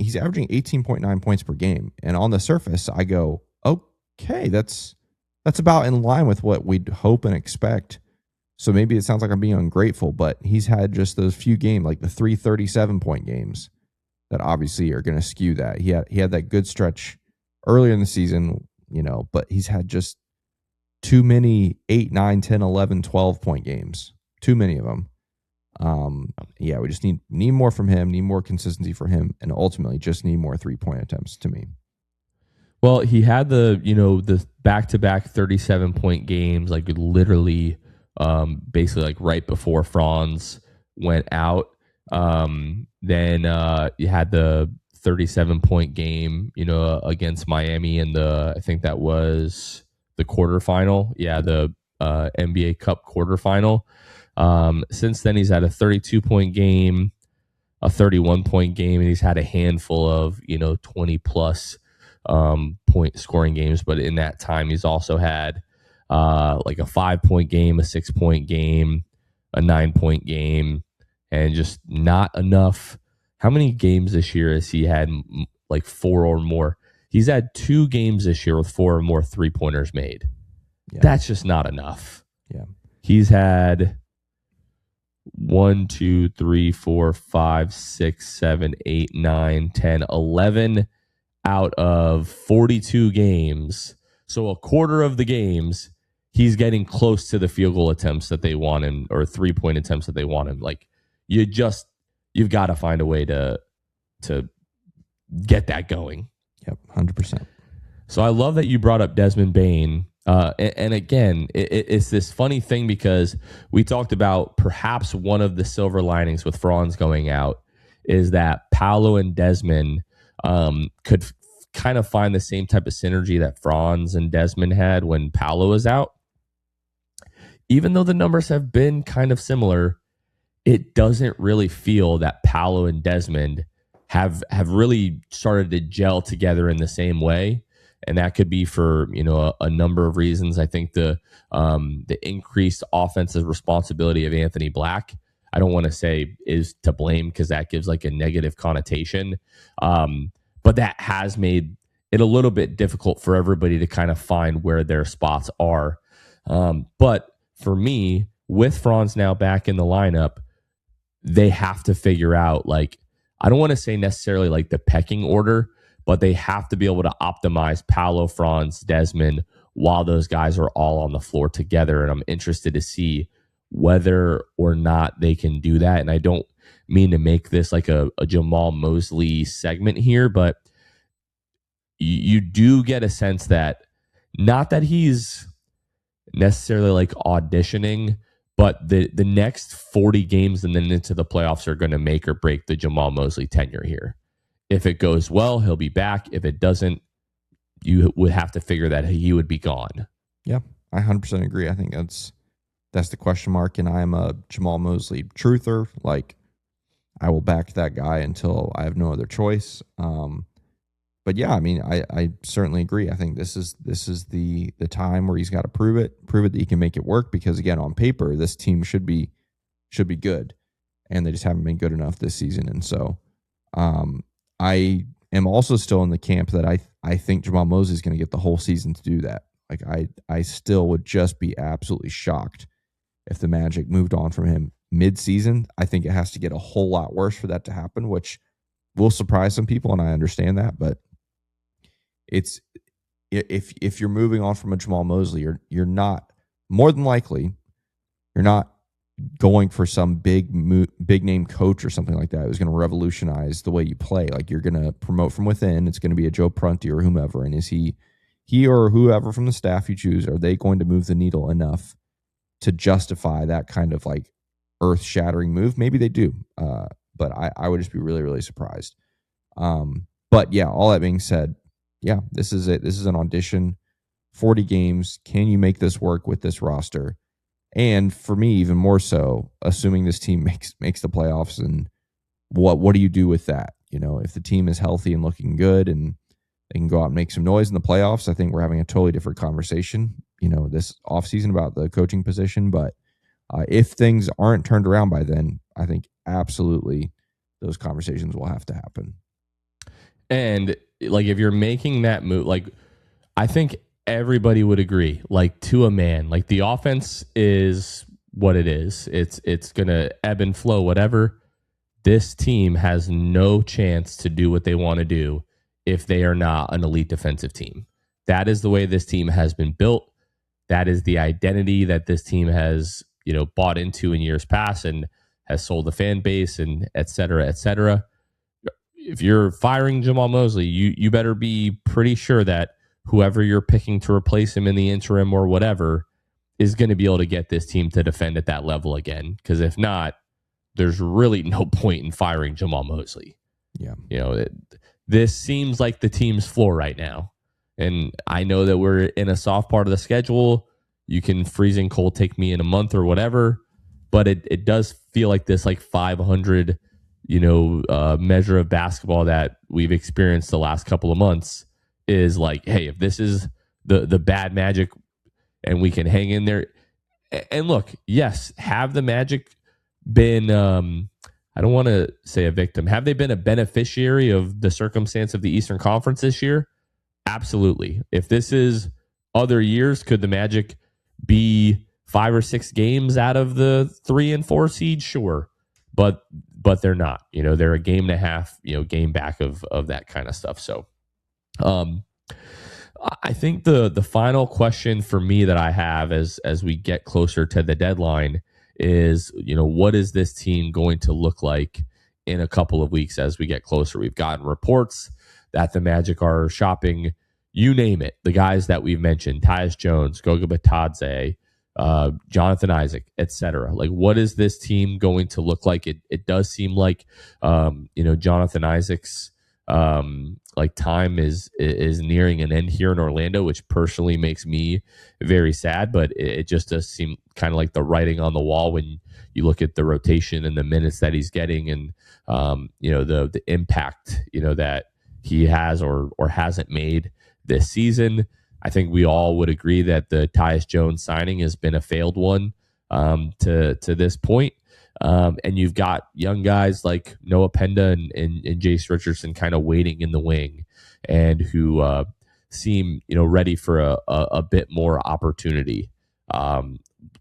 [SPEAKER 3] 18.9 points per game, and on the surface, I go, okay, that's about in line with what we'd hope and expect. So maybe it sounds like I'm being ungrateful, but he's had just those few games, like the 3 37-point games, that obviously are going to skew that. He had that good stretch earlier in the season, but he's had just too many 8, 9, 10, 11, 12-point games. Too many of them. Yeah, we just need more from him, need more consistency for him, and ultimately just need more 3-point attempts to me.
[SPEAKER 2] Well, he had the back-to-back 37-point games, like literally basically like right before Franz went out. Then you had the 37-point game, against Miami in I think that was the quarterfinal. Yeah, the NBA Cup quarterfinal. Since then, he's had a 32-point game, a 31-point game, and he's had a handful of 20-plus point scoring games. But in that time, he's also had like a 5-point game, a 6-point game, a 9-point game, and just not enough. How many games this year has he had? Like 4 or more. He's had 2 games this year with 4 or more 3-pointers made. Yeah. That's just not enough.
[SPEAKER 3] Yeah.
[SPEAKER 2] He's had 1, 2, 3, 4, 5, 6, 7, 8, 9, 10, 11 out of 42 games. So a quarter of the games, he's getting close to the field goal attempts that they want him, or 3-point attempts that they want him. Like you've got to find a way to get that going.
[SPEAKER 3] Yep, 100%.
[SPEAKER 2] So I love that you brought up Desmond Bane. And again, it's this funny thing because we talked about perhaps one of the silver linings with Franz going out is that Paolo and Desmond could kind of find the same type of synergy that Franz and Desmond had when Paolo was out. Even though the numbers have been kind of similar, it doesn't really feel that Paolo and Desmond have really started to gel together in the same way. And that could be for, a number of reasons. I think the increased offensive responsibility of Anthony Black, I don't want to say is to blame because that gives like a negative connotation. But that has made it a little bit difficult for everybody to kind of find where their spots are. But for me, with Franz now back in the lineup, they have to figure out, like, I don't want to say necessarily like the pecking order, but they have to be able to optimize Paolo, Franz, Desmond, while those guys are all on the floor together. And I'm interested to see whether or not they can do that. And I don't mean to make this like a Jamal Mosley segment here, but you do get a sense that not that he's necessarily like auditioning, but the next 40 games and then into the playoffs are going to make or break the Jamal Mosley tenure here. If it goes well, he'll be back. If it doesn't, you would have to figure that he would be gone.
[SPEAKER 3] Yeah, I 100% agree. I think that's the question mark, and I'm a Jamal Mosley truther. Like, I will back that guy until I have no other choice. But yeah, I mean, I certainly agree. I think this is the time where he's got to prove it that he can make it work. Because again, on paper, this team should be good, and they just haven't been good enough this season. And so, I am also still in the camp that I think Jamal Mosley is going to get the whole season to do that. Like, I still would just be absolutely shocked if the Magic moved on from him mid-season. I think it has to get a whole lot worse for that to happen, which will surprise some people, and I understand that. But it's if you're moving on from a Jamal Mosley, you're not, more than likely, you're not going for some big name coach or something like that who's going to revolutionize the way you play. Like, you're going to promote from within. It's going to be a Joe Prunty or whomever, and is he or whoever from the staff you choose, are they going to move the needle enough to justify that kind of like earth-shattering move? Maybe they do, but I would just be really, really surprised. But yeah, all that being said, yeah, this is it. This is an audition. 40 games. Can you make this work with this roster? And for me, even more so, assuming this team makes the playoffs, and what do you do with that? You know, if the team is healthy and looking good and they can go out and make some noise in the playoffs, I think we're having a totally different conversation, you know, this offseason about the coaching position. But if things aren't turned around by then, I think absolutely those conversations will have to happen.
[SPEAKER 2] And like, if you're making that move, like, I think everybody would agree, like, to a man, like, the offense is what it is. It's going to ebb and flow, whatever. This team has no chance to do what they want to do if they are not an elite defensive team. That is the way this team has been built. That is the identity that this team has, you know, bought into in years past and has sold the fan base, and et cetera, et cetera. If you're firing Jamal Mosley, you better be pretty sure that whoever you're picking to replace him in the interim or whatever is going to be able to get this team to defend at that level again. Because if not, there's really no point in firing Jamal Mosley.
[SPEAKER 3] Yeah.
[SPEAKER 2] You know, this seems like the team's floor right now. And I know that we're in a soft part of the schedule. You can freezing cold take me in a month or whatever, but it does feel like this like 500, you know, measure of basketball that we've experienced the last couple of months is like, hey, if this is the bad Magic and we can hang in there. And look, yes, have the Magic been, I don't want to say a victim, have they been a beneficiary of the circumstance of the Eastern Conference this year? Absolutely. If this is other years, could the Magic be 5 or 6 games out of the 3 and 4 seed? Sure. But they're not. You know, they're a game and a half, you know, game back of that kind of stuff. So I think the final question for me that I have as we get closer to the deadline is, you know, what is this team going to look like in a couple of weeks as we get closer? We've gotten reports that the Magic are shopping, you name it, the guys that we've mentioned, Tyus Jones, Goga Bitadze, Jonathan Isaac, etc. Like, what is this team going to look like? It does seem like, you know, Jonathan Isaac's like time is nearing an end here in Orlando, which personally makes me very sad. But it just does seem kind of like the writing on the wall when you look at the rotation and the minutes that he's getting, and you know, the impact, you know, that he has or hasn't made this season. I think we all would agree that the Tyus Jones signing has been a failed one to this point. And you've got young guys like Noah Penda and Jace Richardson kind of waiting in the wing, and who seem, you know, ready for a bit more opportunity.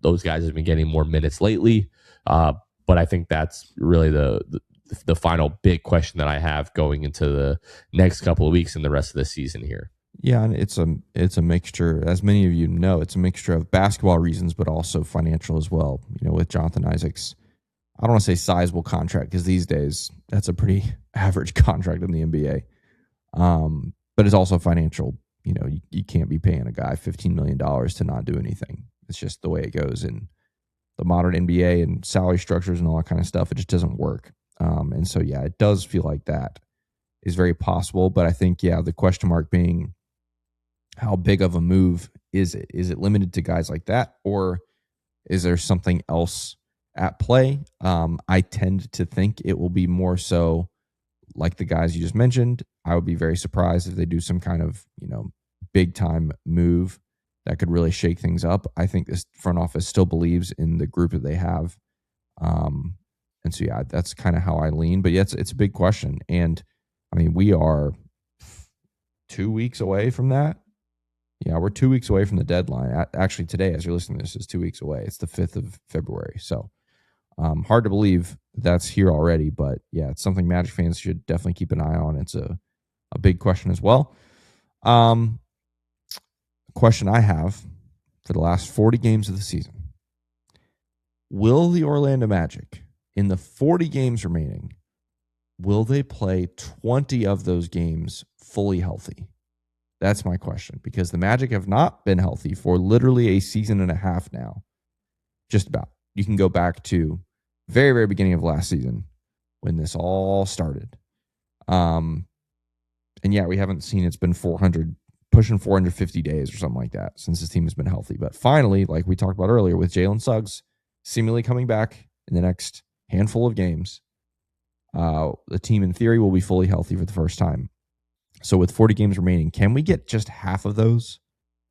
[SPEAKER 2] Those guys have been getting more minutes lately, but I think that's really the final big question that I have going into the next couple of weeks and the rest of the season here.
[SPEAKER 3] Yeah, and it's a mixture. As many of you know, it's a mixture of basketball reasons, but also financial as well. You know, with Jonathan Isaac's, I don't want to say sizable contract because these days that's a pretty average contract in the NBA. But it's also financial. You know, you can't be paying a guy $15 million to not do anything. It's just the way it goes in the modern NBA and salary structures and all that kind of stuff. It just doesn't work. And so, yeah, it does feel like that is very possible. But I think, yeah, the question mark being, how big of a move is it? Is it limited to guys like that, or is there something else at play? I tend to think it will be more so like the guys you just mentioned. I would be very surprised if they do some kind of, you know, big time move that could really shake things up. I think this front office still believes in the group that they have. And so, yeah, that's kind of how I lean. But yeah, it's a big question. And I mean, we are 2 weeks away from that. Yeah, we're 2 weeks away from the deadline. Actually, today, as you're listening to this, is 2 weeks away. It's the 5th of February. So hard to believe that's here already. But yeah, it's something Magic fans should definitely keep an eye on. It's a big question as well. Question I have for the last 40 games of the season. Will the Orlando Magic, in the 40 games remaining, will they play 20 of those games fully healthy? That's my question, because the Magic have not been healthy for literally a season and a half now. Just about. You can go back to very, very beginning of last season when this all started. And yeah, we haven't seen, it's been 400, pushing 450 days or something like that since this team has been healthy. But finally, like we talked about earlier, with Jalen Suggs seemingly coming back in the next handful of games, the team in theory will be fully healthy for the first time. So with 40 games remaining, can we get just half of those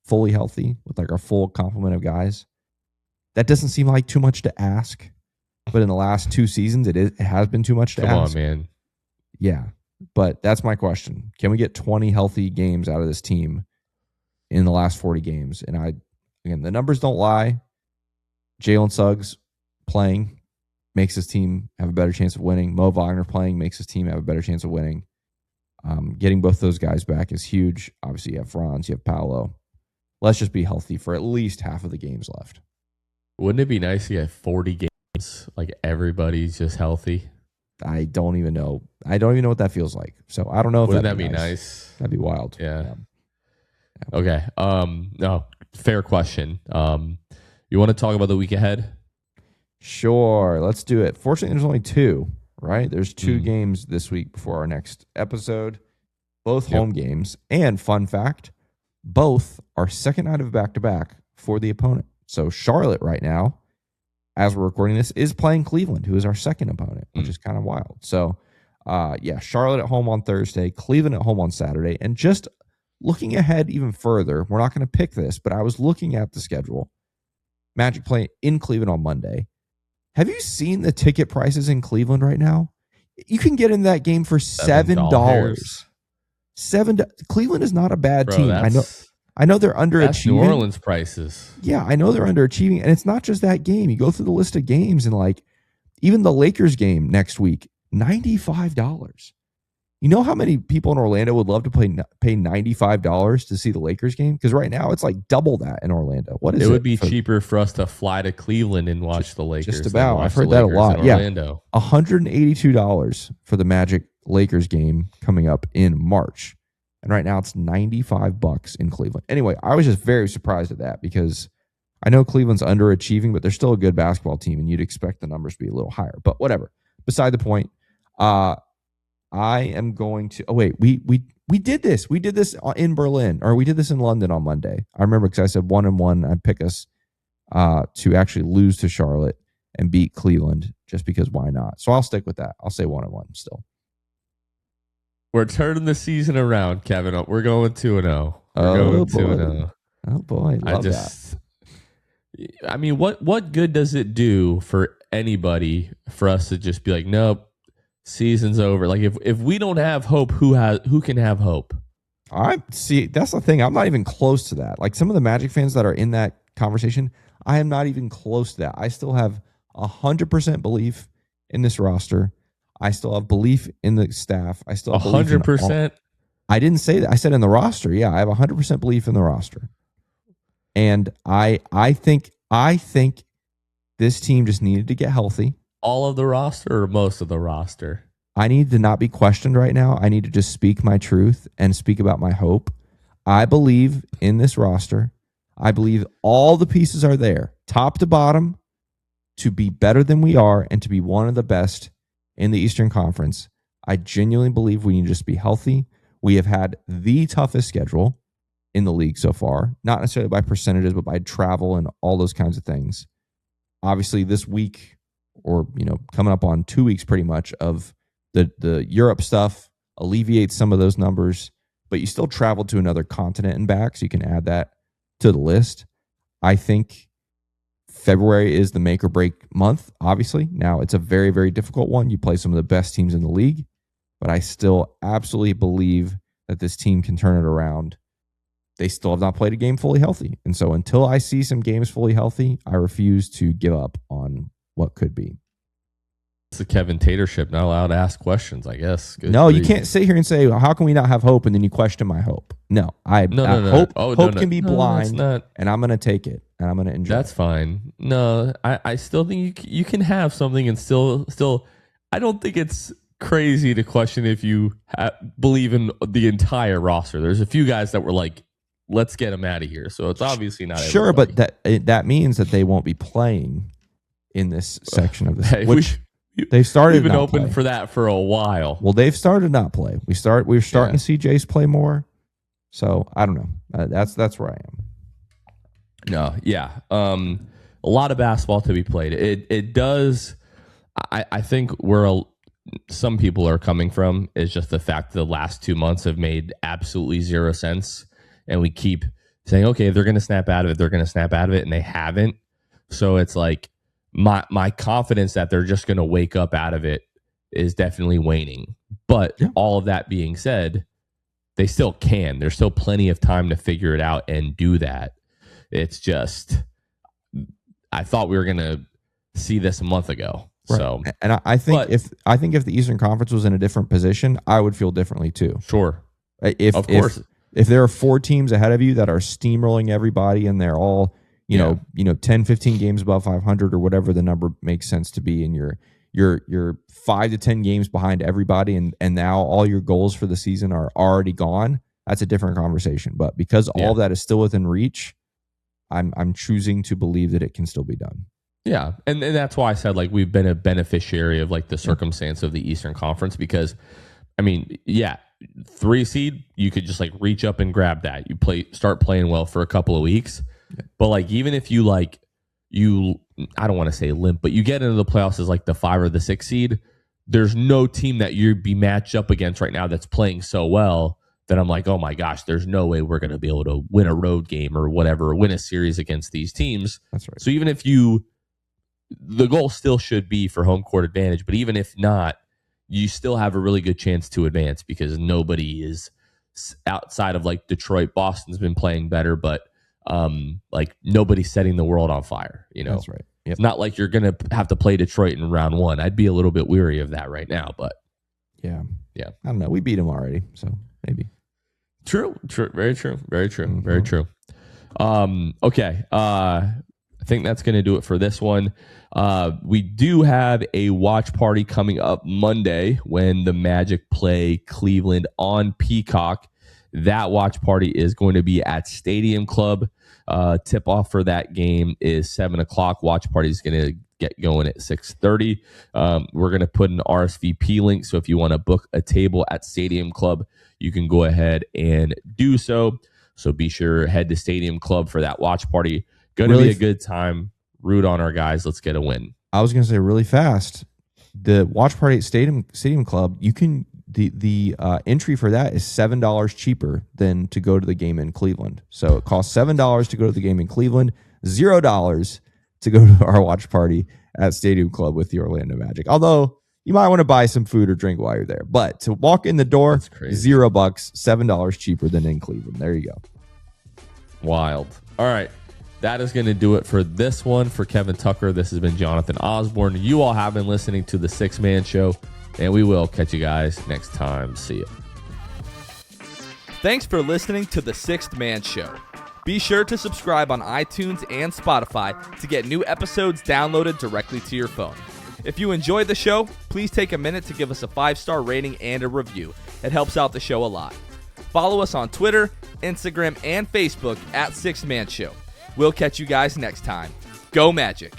[SPEAKER 3] fully healthy with like our full complement of guys? That doesn't seem like too much to ask, but in the last 2 seasons, it has been too much to ask.
[SPEAKER 2] Come on, man.
[SPEAKER 3] Yeah, but that's my question. Can we get 20 healthy games out of this team in the last 40 games? And again, the numbers don't lie. Jalen Suggs playing makes his team have a better chance of winning. Mo Wagner playing makes his team have a better chance of winning. Getting both those guys back is huge. Obviously, you have Franz, you have Paolo. Let's just be healthy for at least half of the games left.
[SPEAKER 2] Wouldn't it be nice to get 40 games, like everybody's just healthy?
[SPEAKER 3] I don't even know. I don't even know what that feels like. So I don't know if
[SPEAKER 2] Wouldn't that be nice?
[SPEAKER 3] That'd be wild.
[SPEAKER 2] Yeah. Okay. No, fair question. You want to talk about the week ahead?
[SPEAKER 3] Sure. Let's do it. Fortunately, there's only 2, right? There's 2 games this week before our next episode, both home games. And fun fact, both are second night of back-to-back for the opponent. So Charlotte right now, as we're recording this, is playing Cleveland, who is our second opponent, which is kind of wild. So, yeah, Charlotte at home on Thursday, Cleveland at home on Saturday. And just looking ahead even further, we're not going to pick this, but I was looking at the schedule. Magic play in Cleveland on Monday. Have you seen the ticket prices in Cleveland right now? You can get in that game for $7. Cleveland is not a bad team. I know they're underachieving.
[SPEAKER 2] That's New Orleans prices.
[SPEAKER 3] Yeah, I know they're underachieving. And it's not just that game. You go through the list of games and like even the Lakers game next week, $95. You know how many people in Orlando would love to pay $95 to see the Lakers game? Because right now it's like double that in Orlando. What is it?
[SPEAKER 2] It would be cheaper for us to fly to Cleveland and watch the Lakers.
[SPEAKER 3] Just about. I've heard that a lot. Yeah. $182 for the Magic Lakers game coming up in March. And right now it's $95 in Cleveland. Anyway, I was just very surprised at that because I know Cleveland's underachieving, but they're still a good basketball team, and you'd expect the numbers to be a little higher. But whatever. Beside the point, I am going to. Oh wait, we did this. We did this in Berlin, or we did this in London on Monday. I remember because I said 1-1. I'd pick us to actually lose to Charlotte and beat Cleveland, just because why not? So I'll stick with that. I'll say 1-1 still.
[SPEAKER 2] We're turning the season around, Kevin. We're going 2-0. We're going 2-0.
[SPEAKER 3] Oh boy, love that.
[SPEAKER 2] I mean, what good does it do for anybody for us to just be like, nope, season's over? Like if we don't have hope, who can have hope?
[SPEAKER 3] See, that's the thing. I'm not even close to that. Like some of the Magic fans that are in that conversation, I am not even close to that. I still have 100% belief in this roster. I still have belief in the staff. I still have
[SPEAKER 2] 100%.
[SPEAKER 3] I didn't say that. I said in the roster. Yeah, I have 100% belief in the roster. And I think this team just needed to get healthy.
[SPEAKER 2] All of the roster or most of the roster?
[SPEAKER 3] I need to not be questioned right now. I need to just speak my truth and speak about my hope. I believe in this roster. I believe all the pieces are there, top to bottom, to be better than we are and to be one of the best in the Eastern Conference. I genuinely believe we need to just be healthy. We have had the toughest schedule in the league so far, not necessarily by percentages, but by travel and all those kinds of things. Obviously, this week, or coming up on 2 weeks pretty much of the Europe stuff alleviates some of those numbers, but you still travel to another continent and back, so you can add that to the list. I think February is the make or break month, obviously. Now, it's a very, very difficult one. You play some of the best teams in the league, but I still absolutely believe that this team can turn it around. They still have not played a game fully healthy. And so until I see some games fully healthy, I refuse to give up on what could be.
[SPEAKER 2] It's a Kevin Tatership, not allowed to ask questions, I guess. Good
[SPEAKER 3] no,
[SPEAKER 2] grief.
[SPEAKER 3] You can't sit here and say, how can we not have hope? And then you question my hope. No, hope can be blind, and I'm going to take it, and I'm going to enjoy
[SPEAKER 2] That's
[SPEAKER 3] it.
[SPEAKER 2] fine. No, I still think you can have something and still, I don't think it's crazy to question if you believe in the entire roster. There's a few guys that were like, let's get them out of here. So it's obviously not
[SPEAKER 3] sure,
[SPEAKER 2] everybody.
[SPEAKER 3] but that means that they won't be playing in this section of this,
[SPEAKER 2] hey,
[SPEAKER 3] which they've started.
[SPEAKER 2] We've been
[SPEAKER 3] not
[SPEAKER 2] open
[SPEAKER 3] play.
[SPEAKER 2] for that for a while.
[SPEAKER 3] Well, they've started not play. We're starting to see Jace play more. So I don't know. That's where I am.
[SPEAKER 2] No, yeah. A lot of basketball to be played. It does. I think where some people are coming from is just the fact that the last 2 months have made absolutely zero sense. And we keep saying, okay, they're going to snap out of it. They're going to snap out of it. And they haven't. So it's like my confidence that they're just going to wake up out of it is definitely waning. But all of that being said, they still can. There's still plenty of time to figure it out and do that. It's just, I thought we were going to see this a month ago. Right. So,
[SPEAKER 3] and I think if the Eastern Conference was in a different position, I would feel differently too.
[SPEAKER 2] Sure.
[SPEAKER 3] Of course. If there are 4 teams ahead of you that are steamrolling everybody and they're all, 10, 15 games above 500 or whatever the number makes sense to be, and you're 5 to 10 games behind everybody, and now all your goals for the season are already gone, that's a different conversation. But because all of that is still within reach, I'm choosing to believe that it can still be done.
[SPEAKER 2] Yeah, and that's why I said like we've been a beneficiary of like the circumstance of the Eastern Conference, because I mean, 3 seed, you could just like reach up and grab that. You start playing well for a couple of weeks. But like even if you I don't want to say limp, but you get into the playoffs as like the 5 or the 6 seed, there's no team that you'd be matched up against right now that's playing so well that I'm like, oh my gosh, there's no way we're going to be able to win a road game or whatever, or win a series against these teams.
[SPEAKER 3] That's right.
[SPEAKER 2] So even if the goal still should be for home court advantage, but even if not, you still have a really good chance to advance because nobody is outside of like Detroit. Boston's been playing better, but like nobody's setting the world on fire.
[SPEAKER 3] That's right. Yep.
[SPEAKER 2] It's not like you're going to have to play Detroit in round 1. I'd be a little bit weary of that right now, but
[SPEAKER 3] yeah. I don't know. We beat them already, so maybe.
[SPEAKER 2] True. Very true.
[SPEAKER 3] Mm-hmm.
[SPEAKER 2] Very true. Okay. I think that's going to do it for this one. We do have a watch party coming up Monday when the Magic play Cleveland on Peacock. That watch party is going to be at Stadium Club. Tip-off for that game is 7 o'clock. Watch party is going to get going at 6:30. We're going to put an RSVP link, so if you want to book a table at Stadium Club, you can go ahead and do so. So be sure to head to Stadium Club for that watch party. Going to be a good time. Root on our guys. Let's get a win.
[SPEAKER 3] I was going to say really fast, the watch party at Stadium Club, you can the entry for that is $7 cheaper than to go to the game in Cleveland. So it costs $7 to go to the game in Cleveland, $0 to go to our watch party at Stadium Club with the Orlando Magic. Although you might want to buy some food or drink while you're there, but to walk in the door, $0, $7 cheaper than in Cleveland. There you go.
[SPEAKER 2] Wild. All right. That is going to do it for this one. For Kevin Tucker, this has been Jonathan Osborne. You all have been listening to the 6-Man Show, and we will catch you guys next time. See ya.
[SPEAKER 1] Thanks for listening to The Sixth Man Show. Be sure to subscribe on iTunes and Spotify to get new episodes downloaded directly to your phone. If you enjoyed the show, please take a minute to give us a 5-star rating and a review. It helps out the show a lot. Follow us on Twitter, Instagram, and Facebook at Sixth Man Show. We'll catch you guys next time. Go Magic!